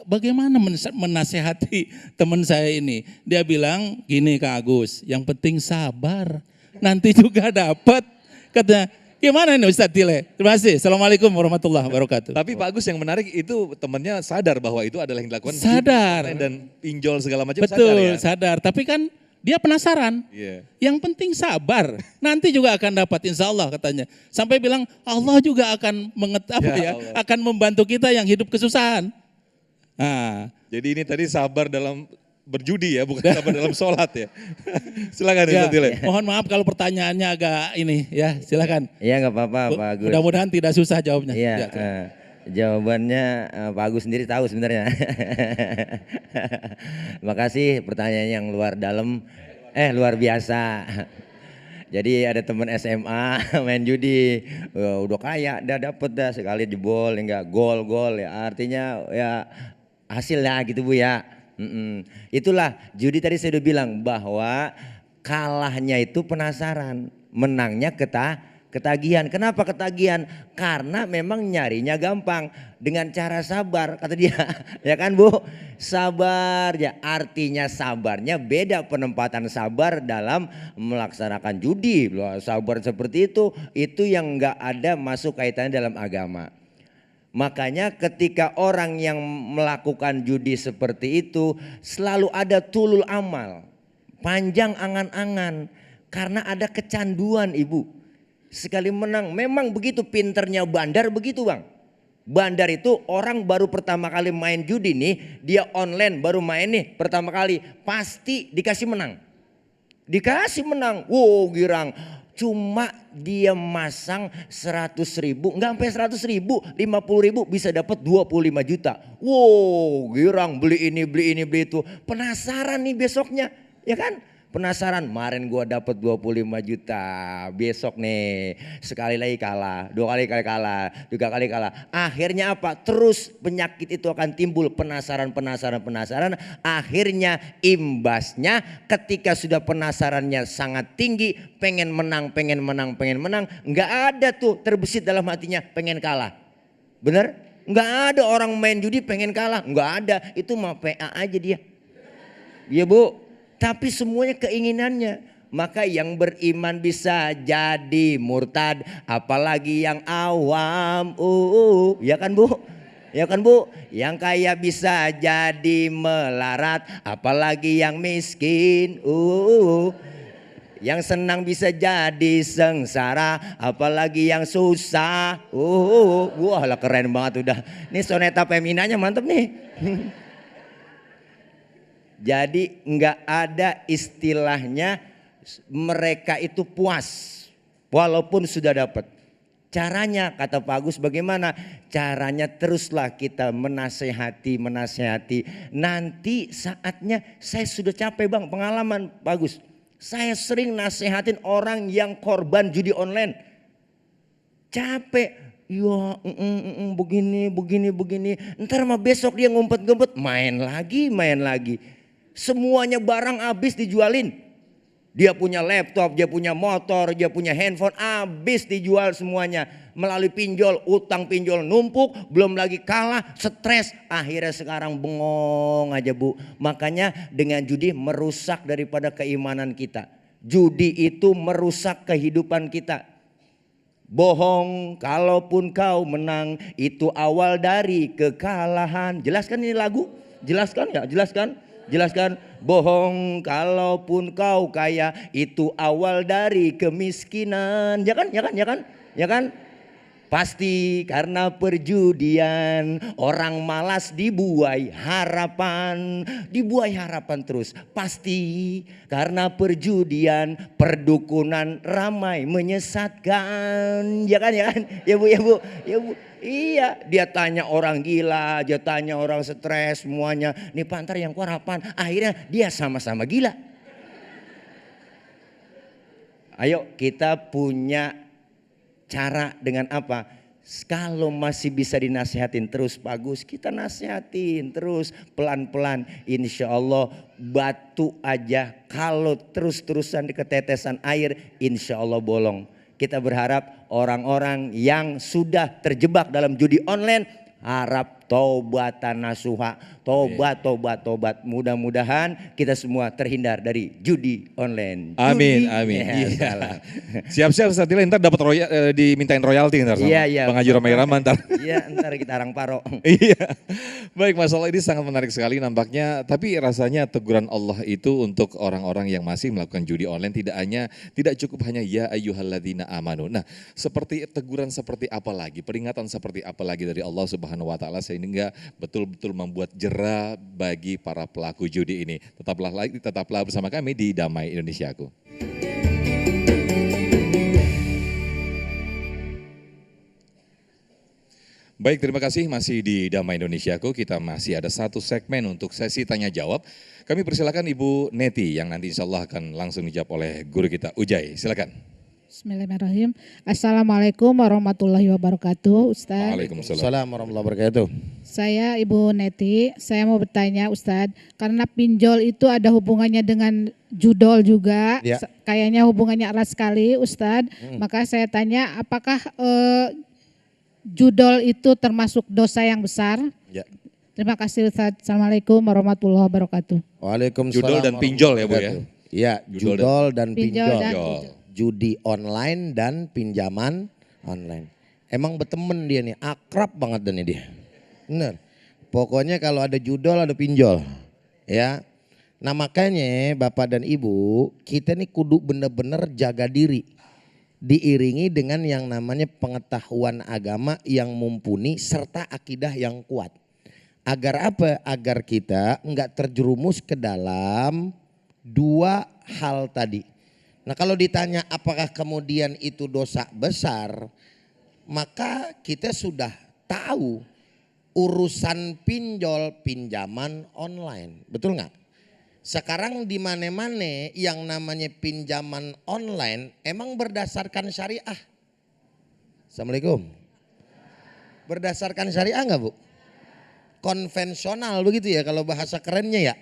bagaimana menasehati teman saya ini? Dia bilang gini Kak Agus, yang penting sabar. Nanti juga dapat. Katanya, gimana ini Ustadz Tile? Terima kasih. Assalamualaikum warahmatullahi wabarakatuh. Tapi Pak Agus yang menarik itu temannya sadar bahwa itu adalah yang dilakukan. Sadar. Dan pinjol segala macam. Betul, sadar ya. sadar. Tapi kan dia penasaran. Iya. Yang penting sabar. Nanti juga akan dapat insya Allah katanya. Sampai bilang Allah juga akan Allah. akan membantu kita yang hidup kesusahan. Nah, Jadi ini tadi sabar dalam berjudi ya, bukan sabar dalam sholat ya. Silakan ya, Ustadz Tile. mohon maaf kalau pertanyaannya agak ini ya, silakan. Iya nggak apa-apa Pak Agus. Mudah-mudahan tidak susah jawabnya. Iya. Ya, terima. Jawabannya Pak Agus sendiri tahu sebenarnya. Makasih pertanyaan yang luar luar biasa. Jadi ada teman SMA main judi, udah kaya, udah dapet dah sekali jebol, enggak gol ya. Artinya ya hasilnya gitu Bu ya. Itulah judi tadi saya udah bilang bahwa kalahnya itu penasaran, menangnya ketagihan. Kenapa ketagihan? Karena memang nyarinya gampang dengan cara sabar kata dia. Ya kan Bu? Sabar ya. Artinya sabarnya beda, penempatan sabar dalam melaksanakan judi. Sabar seperti itu yang enggak ada masuk kaitannya dalam agama. Makanya ketika orang yang melakukan judi seperti itu selalu ada tulul amal. Panjang angan-angan karena ada kecanduan Ibu. Sekali menang, memang begitu pinternya bandar begitu Bang. Bandar itu orang baru pertama kali main judi nih, dia online baru main nih pertama kali, pasti dikasih menang. Dikasih menang, wow girang. Cuma dia masang 100.000, enggak sampai 100.000, 50.000 bisa dapat 25 juta. Wow girang, beli ini beli itu. Penasaran nih besoknya, ya kan? Penasaran, kemarin gua dapat 25 juta, besok nih sekali lagi kalah, 2 kali kalah, 3 kali kalah. Akhirnya apa? Terus penyakit itu akan timbul, penasaran. Akhirnya imbasnya ketika sudah penasarannya sangat tinggi, pengen menang, nggak ada tuh terbesit dalam hatinya pengen kalah. Bener? Nggak ada orang main judi pengen kalah, nggak ada. Itu mah PA aja dia. Iya Bu, tapi semuanya keinginannya. Maka yang beriman bisa jadi murtad, apalagi yang awam. Ya kan Bu? Ya kan Bu? Yang kaya bisa jadi melarat, apalagi yang miskin. Yang senang bisa jadi sengsara, apalagi yang susah. Wah lah keren banget udah. Ini soneta feminanya mantep nih. Jadi nggak ada istilahnya mereka itu puas walaupun sudah dapat. Caranya kata Pak Agus bagaimana? Caranya teruslah kita menasehati. Nanti saatnya saya sudah capek Bang, pengalaman Pak Agus. Saya sering nasehatin orang yang korban judi online. Capek. Ya begini. Ntar mah besok dia ngumpet-ngumpet main lagi. Semuanya barang habis dijualin. Dia punya laptop, dia punya motor, dia punya handphone, habis dijual semuanya. Melalui pinjol, utang pinjol numpuk, belum lagi kalah, stres. Akhirnya sekarang bengong aja Bu. Makanya dengan judi merusak daripada keimanan kita. Judi itu merusak kehidupan kita. Bohong, kalaupun kau menang, itu awal dari kekalahan. Jelaskan ini lagu? Jelaskan ya? Jelaskan? Bohong kalaupun kau kaya, itu awal dari kemiskinan. Ya kan? Pasti karena perjudian orang malas dibuai harapan terus. Pasti karena perjudian perdukunan ramai menyesatkan. Ya kan? Ya Bu. Iya, dia tanya orang gila, dia tanya orang stres semuanya. Nih Pantar yang keluar apaan? Akhirnya dia sama-sama gila. Ayo kita punya cara dengan apa? Kalau masih bisa dinasihatin terus Pak Gus, kita nasihatin terus pelan-pelan. Insya Allah batu aja kalau terus-terusan di ketetesan air, insya Allah bolong. Kita berharap orang-orang yang sudah terjebak dalam judi online harap taubatan nasuha, tobat. Mudah-mudahan kita semua terhindar dari judi online. Amin. Ya, Siap-siap Ustaz Tile, ntar dapat dimintain royalti ntar sama Iya. Bang Haji Romai Rahman ntar. Iya, ntar kita arang paro. Iya. Baik, masalah ini sangat menarik sekali nampaknya. Tapi rasanya teguran Allah itu untuk orang-orang yang masih melakukan judi online tidak cukup hanya ya ayyuhalladzina amanu. Nah, seperti teguran seperti apa lagi? Peringatan seperti apa lagi dari Allah Subhanahu wa taala sehingga betul-betul membuat jera bagi para pelaku judi ini. Tetaplah bersama kami di Damai Indonesiaku. Baik, terima kasih masih di Damai Indonesiaku. Kita masih ada satu segmen untuk sesi tanya jawab. Kami persilakan Ibu Neti yang nanti insya Allah akan langsung dijawab oleh guru kita Ujai. Silakan. Bismillahirrahmanirrahim. Assalamualaikum warahmatullahi wabarakatuh, Ustaz. Waalaikumsalam warahmatullahi wabarakatuh. Saya Ibu Neti, saya mau bertanya Ustaz, karena pinjol itu ada hubungannya dengan judol juga, Ya. Kayaknya hubungannya erat sekali Ustaz. Maka saya tanya apakah judol itu termasuk dosa yang besar? Ya. Terima kasih Ustaz. Assalamualaikum warahmatullahi wabarakatuh. Waalaikumsalam. Judol dan pinjol ya Bu ya? Iya, judol dan Pinjol pinjol. dan Judi online dan pinjaman online. Emang berteman dia nih, akrab banget dan dia. Bener. Pokoknya kalau ada judol ada pinjol. Ya. Nah makanya Bapak dan Ibu, kita nih kudu bener-bener jaga diri. Diiringi dengan yang namanya pengetahuan agama yang mumpuni serta akidah yang kuat. Agar apa? Agar kita enggak terjerumus ke dalam dua hal tadi. Nah kalau ditanya apakah kemudian itu dosa besar, maka kita sudah tahu urusan pinjol pinjaman online. Betul nggak? Sekarang di mana-mana yang namanya pinjaman online emang berdasarkan syariah. Assalamualaikum. Berdasarkan syariah nggak Bu? Konvensional begitu ya kalau bahasa kerennya ya.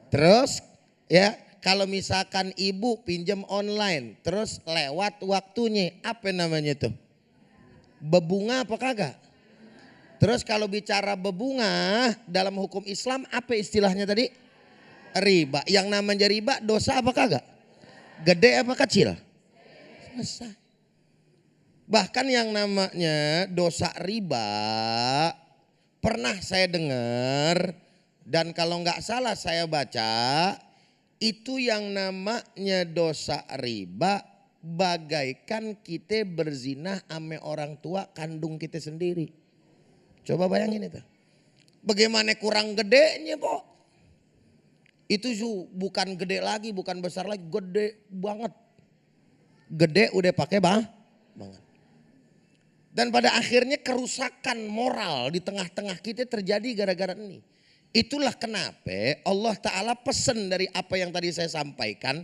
Terus ya kalau misalkan ibu pinjam online terus lewat waktunya apa namanya tuh? Bebunga apa kagak? Terus kalau bicara bebungah dalam hukum Islam apa istilahnya tadi? Riba. Yang namanya riba dosa apa kagak? Gede apa kecil? Selesai. Bahkan yang namanya dosa riba pernah saya dengar dan kalau nggak salah saya baca itu yang namanya dosa riba bagaikan kita berzina ame orang tua kandung kita sendiri. Coba bayangin itu. Bagaimana kurang gedenya, Pok? Itu bukan gede lagi, bukan besar lagi, gede banget. Gede udah pakai banget. Dan pada akhirnya kerusakan moral di tengah-tengah kita terjadi gara-gara ini. Itulah kenapa Allah Ta'ala pesan dari apa yang tadi saya sampaikan.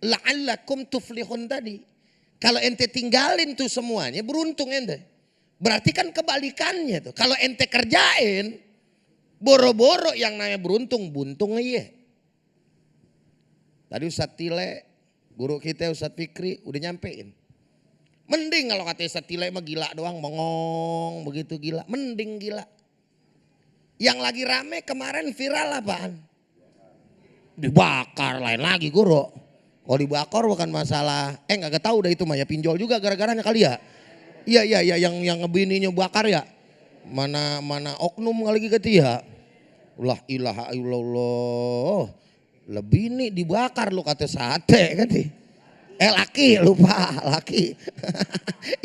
La'allakum tuflihun tadi. Kalau ente tinggalin tuh semuanya beruntung ente. Berarti kan kebalikannya tuh. Kalau ente kerjain boro-boro yang namanya beruntung, buntung iya. Tadi Ustadz Tile, guru kita Ustadz Fikri udah nyampein. Mending kalau kata Ustadz Tile mah gila doang, bengong begitu gila. Mending gila. Yang lagi rame kemarin viral apaan? Dibakar lain lagi guru. Kalau dibakar bukan masalah, nggak tahu dah itu mah ya pinjol juga gara-garanya kali ya. Iya yang ngebininya bakar ya. Mana oknum lagi gitu ya. Lah ilaha illallah. Lebih nih dibakar lu kata sate kan. Laki lupa laki.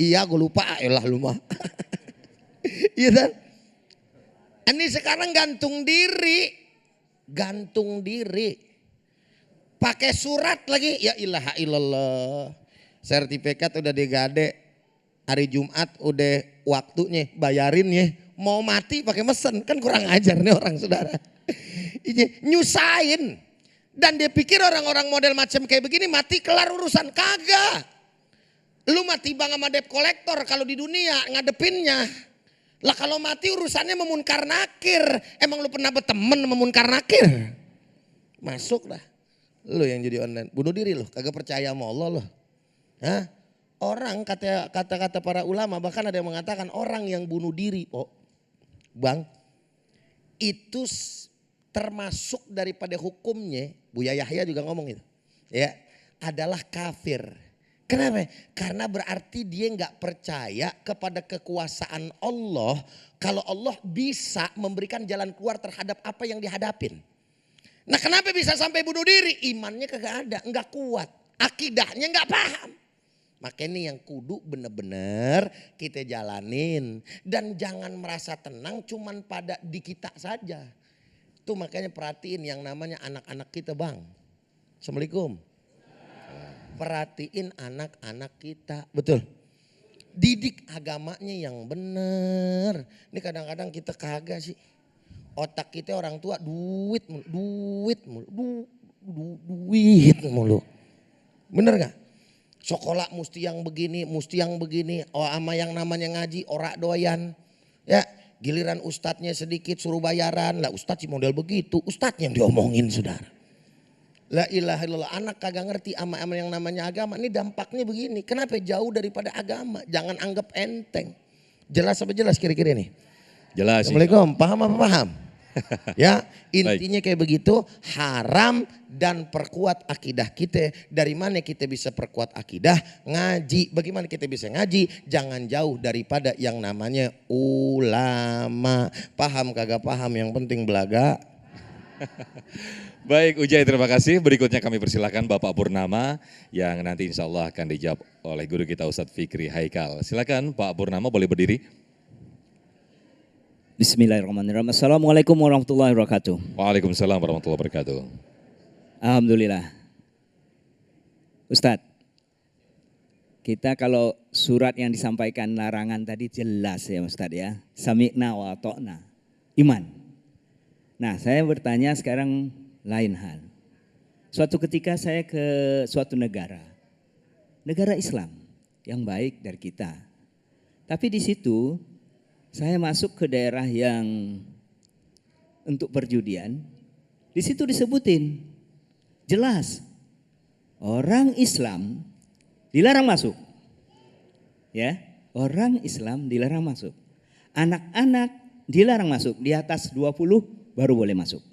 Iya gue lupa lah lu mah. Iya kan. Ini sekarang gantung diri. Gantung diri. Pakai surat lagi. Ya ilaha illallah. Sertifikat udah digade. Hari Jumat udah waktunya bayarin ya. Mau mati pakai mesen. Kan kurang ajar nih orang saudara. Nyusahin. Dan dia pikir orang-orang model macam kayak begini mati kelar urusan. Kagak. Lu mati bang sama debt collector kalau di dunia ngadepinnya. Lah kalau mati urusannya memunkar nakir. Emang lu pernah berteman memunkar nakir? Masuk dah. Lu yang jadi online. Bunuh diri lu. Kagak percaya sama Allah lu. Hah? Orang kata-kata para ulama bahkan ada yang mengatakan orang yang bunuh diri, Bang, itu termasuk daripada hukumnya, Buya Yahya juga ngomong itu, ya, adalah kafir. Kenapa? Karena berarti dia nggak percaya kepada kekuasaan Allah kalau Allah bisa memberikan jalan keluar terhadap apa yang dihadapin. Nah, kenapa bisa sampai bunuh diri? Imannya kagak ada, nggak kuat, akidahnya nggak paham. Makanya yang kudu bener-bener kita jalanin. Dan jangan merasa tenang cuman pada di kita saja. Itu makanya perhatiin yang namanya anak-anak kita bang. Assalamualaikum. Perhatiin anak-anak kita. Betul. Didik agamanya yang bener. Ini kadang-kadang kita kagak sih. Otak kita orang tua duit mulu. Bener gak? Sekolah mesti yang begini, sama yang namanya ngaji, ora doyan. Ya, giliran ustadznya sedikit suruh bayaran, lah ustadz sih model begitu, ustadznya yang diomongin saudara. La ilaha illallah, anak kagak ngerti sama yang namanya agama, ini dampaknya begini. Kenapa jauh daripada agama? Jangan anggap enteng. Jelas apa jelas kira-kira nih? Jelas. Assalamualaikum, paham apa paham? Ya, intinya kayak begitu, haram dan perkuat akidah kita. Dari mana kita bisa perkuat akidah? Ngaji. Bagaimana kita bisa ngaji? Jangan jauh daripada yang namanya ulama. Paham kagak paham, yang penting belaga. Baik Ujai, terima kasih. Berikutnya kami persilakan Bapak Purnama yang nanti insya Allah akan dijawab oleh guru kita Ustadz Fikri Haikal. Silakan Pak Purnama, boleh berdiri. Bismillahirrahmanirrahim. Assalamualaikum warahmatullahi wabarakatuh. Waalaikumsalam warahmatullahi wabarakatuh. Alhamdulillah. Ustadz, kita kalau surat yang disampaikan larangan tadi jelas ya Ustadz ya. Sami'na wa ta'na. Iman. Nah, saya bertanya sekarang lain hal. Suatu ketika saya ke suatu negara Islam yang baik dari kita. Tapi di situ saya masuk ke daerah yang untuk perjudian. Di situ disebutin jelas orang Islam dilarang masuk. Ya, orang Islam dilarang masuk. anak-anak dilarang masuk, di atas 20 baru boleh masuk.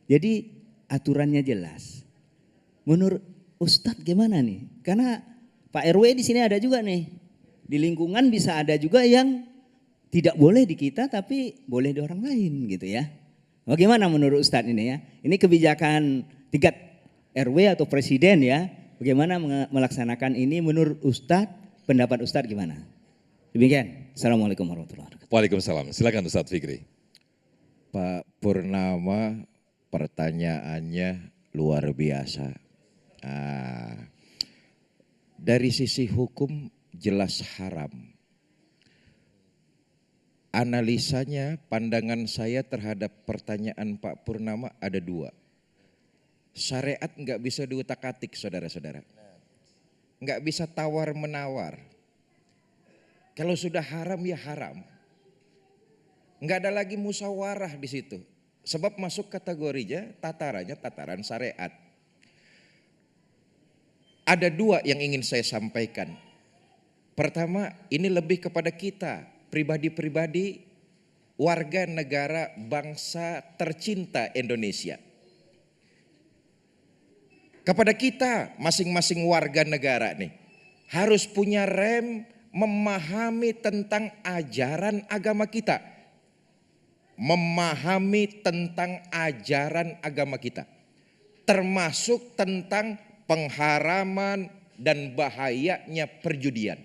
Jadi aturannya jelas. Menurut Ustadz gimana nih? Karena Pak RW di sini ada juga nih. Di lingkungan bisa ada juga yang tidak boleh di kita tapi boleh di orang lain gitu ya. Bagaimana menurut Ustadz ini ya? Ini kebijakan tingkat RW atau presiden ya. Bagaimana melaksanakan ini menurut Ustadz? Pendapat Ustadz gimana? Demikian. Assalamualaikum warahmatullahi wabarakatuh. Waalaikumsalam. Silakan Ustadz Fikri. Pak Purnama, pertanyaannya luar biasa. Dari sisi hukum jelas haram. Analisanya, pandangan saya terhadap pertanyaan Pak Purnama ada dua. Syariat nggak bisa diutak-atik saudara-saudara. Nggak bisa tawar-menawar. Kalau sudah haram ya haram. Nggak ada lagi musyawarah di situ. Sebab masuk kategorinya tataran syariat. Ada dua yang ingin saya sampaikan. Pertama, ini lebih kepada kita, pribadi-pribadi, warga negara bangsa tercinta Indonesia. Kepada kita, masing-masing warga negara nih, harus punya rem memahami tentang ajaran agama kita. Memahami tentang ajaran agama kita. Termasuk tentang pengharaman dan bahayanya perjudian.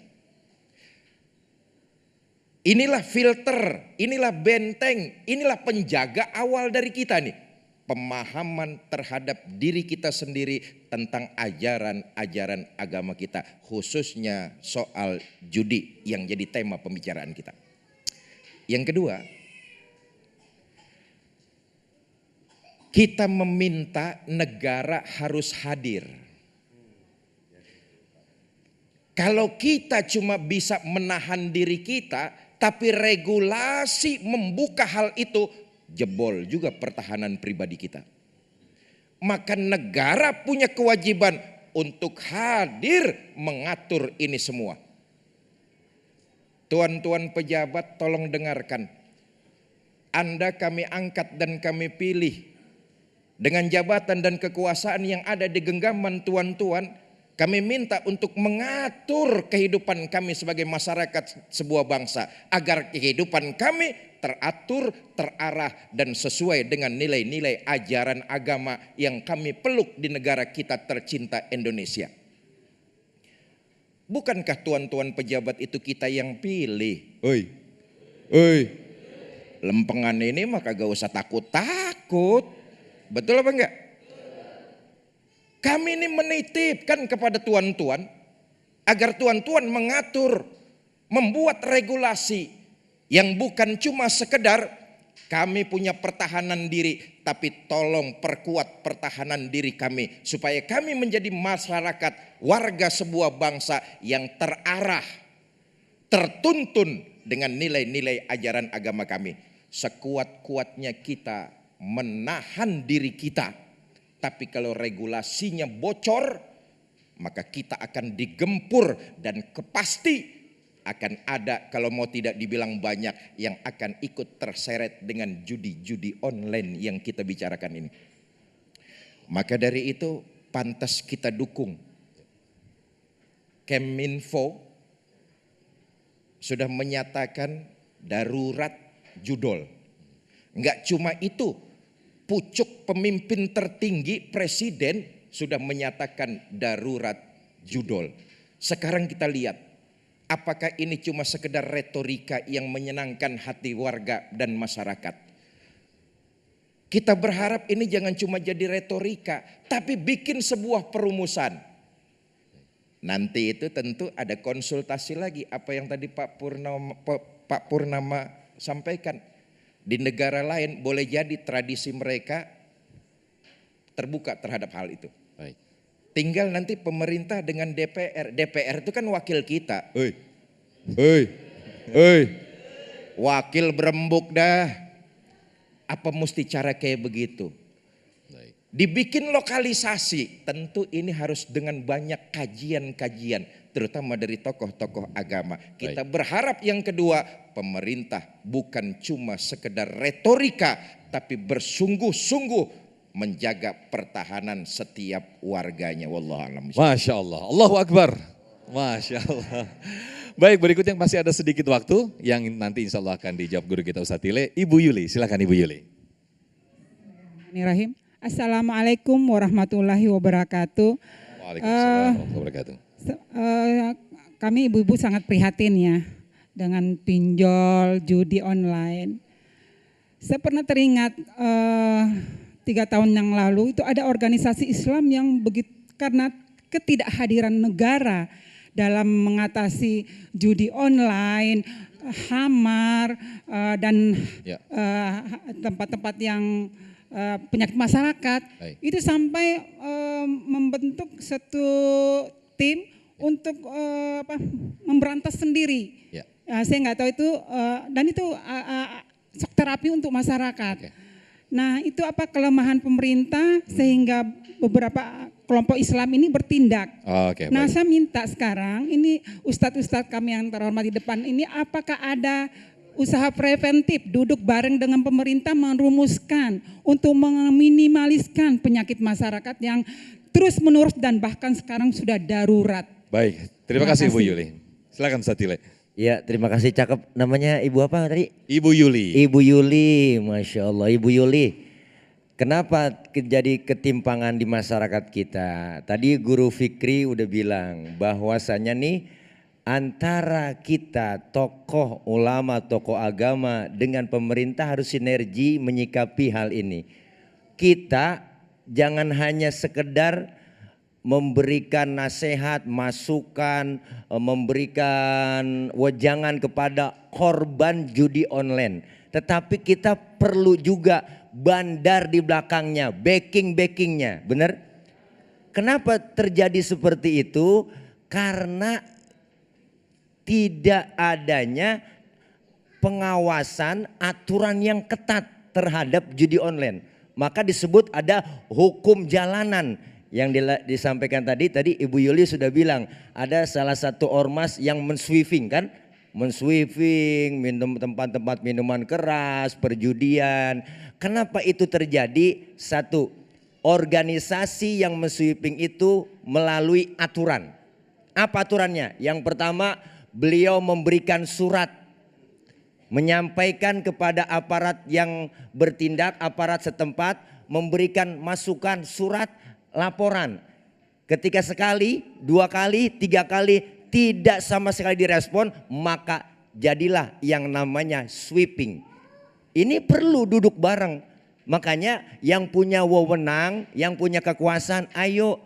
Inilah filter, inilah benteng, inilah penjaga awal dari kita nih. Pemahaman terhadap diri kita sendiri tentang ajaran-ajaran agama kita. Khususnya soal judi yang jadi tema pembicaraan kita. Yang kedua, kita meminta negara harus hadir. Kalau kita cuma bisa menahan diri kita, tapi regulasi membuka hal itu, jebol juga pertahanan pribadi kita. Maka negara punya kewajiban untuk hadir mengatur ini semua. Tuan-tuan pejabat tolong dengarkan. Anda kami angkat dan kami pilih. Dengan jabatan dan kekuasaan yang ada di genggaman tuan-tuan, kami minta untuk mengatur kehidupan kami sebagai masyarakat sebuah bangsa. Agar kehidupan kami teratur, terarah dan sesuai dengan nilai-nilai ajaran agama yang kami peluk di negara kita tercinta Indonesia. Bukankah tuan-tuan pejabat itu kita yang pilih? Oi, lempengan ini mah kagak usah takut-takut. Betul apa enggak? Kami ini menitipkan kepada tuan-tuan agar tuan-tuan mengatur, membuat regulasi yang bukan cuma sekedar kami punya pertahanan diri, tapi tolong perkuat pertahanan diri kami supaya kami menjadi masyarakat, warga sebuah bangsa yang terarah, tertuntun dengan nilai-nilai ajaran agama kami. Sekuat-kuatnya kita menahan diri kita. Tapi kalau regulasinya bocor, maka kita akan digempur dan kepasti akan ada, kalau mau tidak dibilang banyak, yang akan ikut terseret dengan judi-judi online yang kita bicarakan ini. Maka dari itu pantas kita dukung. Keminfo sudah menyatakan darurat judol. Enggak cuma itu. Pucuk pemimpin tertinggi presiden sudah menyatakan darurat judol. Sekarang kita lihat apakah ini cuma sekedar retorika yang menyenangkan hati warga dan masyarakat. Kita berharap ini jangan cuma jadi retorika, tapi bikin sebuah perumusan. Nanti itu tentu ada konsultasi lagi apa yang tadi Pak Purnama sampaikan. Di negara lain boleh jadi tradisi mereka terbuka terhadap hal itu. Baik. Tinggal nanti pemerintah dengan DPR. DPR itu kan wakil kita. Wakil berembuk dah. Apa mesti cara kayak begitu? Baik. dibikin lokalisasi, tentu ini harus dengan banyak kajian-kajian, terutama dari tokoh-tokoh agama. Kita berharap yang kedua, pemerintah bukan cuma sekedar retorika, tapi bersungguh-sungguh menjaga pertahanan setiap warganya. Wallahualam. Masya Allah, Allahu Akbar. Masya Allah. Baik, berikutnya masih ada sedikit waktu yang nanti insya Allah akan dijawab guru kita Ustadz Tile. Ibu Yuli, silakan Ibu Yuli. Bismillahirrahmanirrahim. Assalamualaikum warahmatullahi wabarakatuh. Waalaikumsalam warahmatullahi wabarakatuh. Kami ibu-ibu sangat prihatin ya dengan pinjol, judi online. Saya pernah teringat 3 tahun yang lalu itu ada organisasi Islam yang begitu karena ketidakhadiran negara dalam mengatasi judi online, hamar dan tempat-tempat yang penyakit masyarakat. Itu sampai membentuk satu tim untuk memberantas sendiri. Saya nggak tahu itu dan itu shock terapi untuk masyarakat. Nah, itu apa kelemahan pemerintah sehingga beberapa kelompok Islam ini bertindak. Nah, saya minta sekarang ini ustadz-ustadz kami yang terhormat di depan ini, apakah ada usaha preventif duduk bareng dengan pemerintah merumuskan untuk meminimaliskan penyakit masyarakat yang terus menerus dan bahkan sekarang sudah darurat. Baik, terima kasih Ibu Yuli. Silakan Ustadz Tile. Ya, terima kasih, cakep. Namanya Ibu apa tadi? Ibu Yuli. Ibu Yuli, Masya Allah. Ibu Yuli, kenapa jadi ketimpangan di masyarakat kita? Tadi Guru Fikri udah bilang bahwasanya nih antara kita tokoh ulama, tokoh agama dengan pemerintah harus sinergi menyikapi hal ini. Kita jangan hanya sekedar memberikan nasihat, masukan, memberikan wejangan kepada korban judi online. Tetapi kita perlu juga bandar di belakangnya, backing-backingnya, benar? Kenapa terjadi seperti itu? Karena tidak adanya pengawasan aturan yang ketat terhadap judi online. Maka disebut ada hukum jalanan. Yang disampaikan tadi Ibu Yuli sudah bilang ada salah satu ormas yang mensweeping kan, mensweeping tempat-tempat minuman keras, perjudian. Kenapa itu terjadi? Satu, organisasi yang mensweeping itu melalui aturan. Apa aturannya? Yang pertama, beliau memberikan surat menyampaikan kepada aparat yang bertindak, aparat setempat, memberikan masukan surat laporan. Ketika sekali, 2 kali, 3 kali tidak sama sekali direspon, maka jadilah yang namanya sweeping. Ini perlu duduk bareng. Makanya yang punya wewenang, yang punya kekuasaan, ayo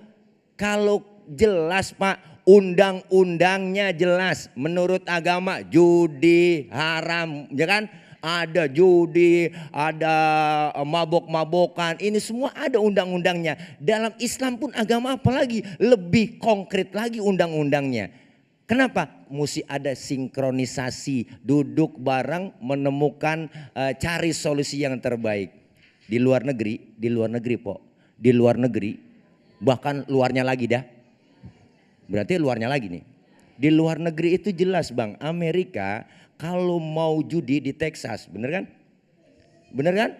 kalau jelas Pak, undang-undangnya jelas menurut agama judi haram, ya kan? Ada judi, ada mabok-mabokan, ini semua ada undang-undangnya. Dalam Islam pun agama apalagi lebih konkret lagi undang-undangnya. Kenapa? Mesti ada sinkronisasi, duduk bareng menemukan cari solusi yang terbaik. Di luar negeri Pok, di luar negeri, bahkan luarnya lagi dah. Berarti luarnya lagi nih. Di luar negeri itu jelas Bang, Amerika kalau mau judi di Texas, bener kan? Bener kan?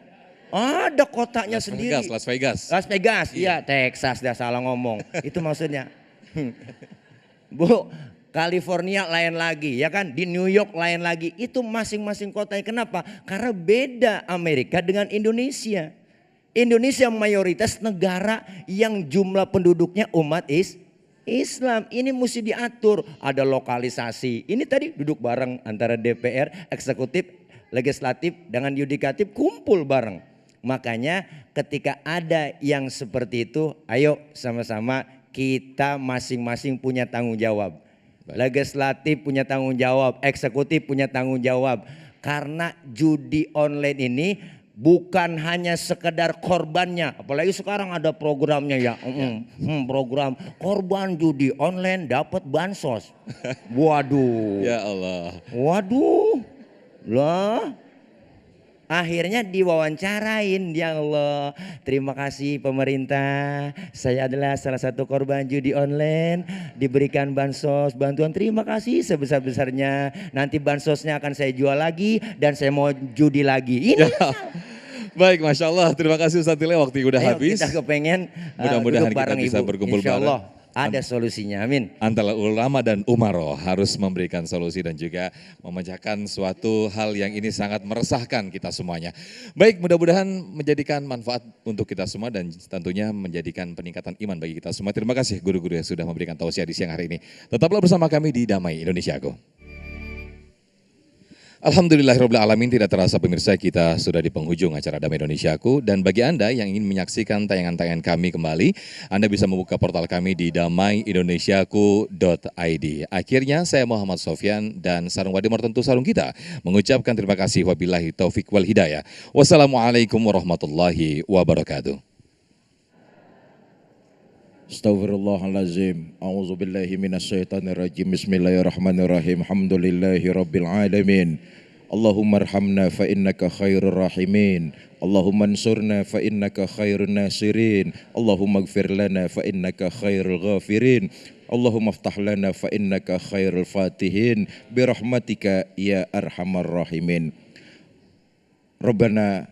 Ada kotanya sendiri. Las Vegas. Las Vegas, iya Texas, dah salah ngomong. Itu maksudnya. Bu, California lain lagi, ya kan? Di New York lain lagi. Itu masing-masing kotanya. Kenapa? Karena beda Amerika dengan Indonesia. Indonesia mayoritas negara yang jumlah penduduknya umat Islam. Ini mesti diatur, ada lokalisasi. Ini tadi duduk bareng antara DPR, eksekutif, legislatif dengan yudikatif kumpul bareng. Makanya ketika ada yang seperti itu, ayo sama-sama kita masing-masing punya tanggung jawab. Legislatif punya tanggung jawab, eksekutif punya tanggung jawab. Karena judi online ini bukan hanya sekedar korbannya, apalagi sekarang ada programnya ya, program korban judi online dapat bansos. Waduh. Ya Allah. Waduh. Lah. Akhirnya diwawancarain, ya Allah, terima kasih pemerintah, saya adalah salah satu korban judi online, diberikan bansos, bantuan, terima kasih sebesar-besarnya. Nanti bansosnya akan saya jual lagi dan saya mau judi lagi. Ini Baik, Masya Allah. Terima kasih Ustaz Tile, waktu udah habis. Kita kepengen Mudah-mudahan duduk kita bareng bisa Ibu. berkumpul Insya bareng. Allah ada solusinya, amin. Antara ulama dan umaro harus memberikan solusi dan juga memecahkan suatu hal yang ini sangat meresahkan kita semuanya. Baik, mudah-mudahan menjadikan manfaat untuk kita semua dan tentunya menjadikan peningkatan iman bagi kita semua. Terima kasih guru-guru yang sudah memberikan tausiah di siang hari ini. Tetaplah bersama kami di Damai Indonesiaku. Alhamdulillahirrahmanirrahim, tidak terasa pemirsa kita sudah di penghujung acara Damai Indonesiaku. Dan bagi Anda yang ingin menyaksikan tayangan-tayangan kami kembali, Anda bisa membuka portal kami di damaiindonesiaku.id. Akhirnya saya Muhammad Sofyan dan Sarung Wadimor tentu sarung kita mengucapkan terima kasih wabillahi taufik wal hidayah. Wassalamualaikum warahmatullahi wabarakatuh. Astaghfirullahalazim. A'udzubillahi minasyaitonirrajim. Bismillahirrahmanirrahim. Alhamdulillahi rabbil alamin. Allahumma arhamna fa innaka khairur rahimin. Allahumma ansurna fa innaka khairun nasirin. Allahumma ighfir lana fa innaka khairul ghafirin. Allahumma aftah lana fa innaka khairul fatihin. Birahmatika ya arhamar rahimin. Rabbana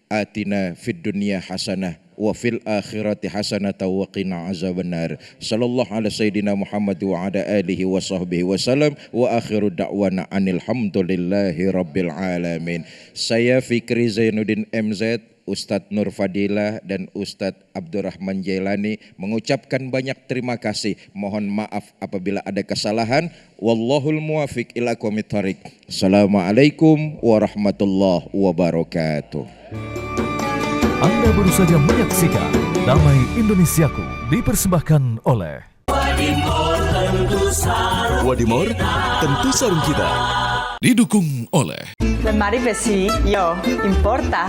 atina fid dunya hasanah wa fil akhirati hasanatan wa qina azabannar. Sallallahu ala sayyidina Muhammad wa ala alihi wa sahbihi wasallam wa akhiru da'wana anil hamdulillahi rabbil alamin. Saya Fikri Zainuddin MZ, Ustadz Nur Fadilah dan Ustadz Abdurrahman Jailani mengucapkan banyak terima kasih. Mohon maaf apabila ada kesalahan. Wallahul muwafiq ila aqwamit thoriq. Assalamualaikum warahmatullahi wabarakatuh. Anda baru saja menyaksikan Damai Indonesiaku dipersembahkan oleh Wadimor tentu sarung kita. Didukung oleh Lemari besi, yo, importa.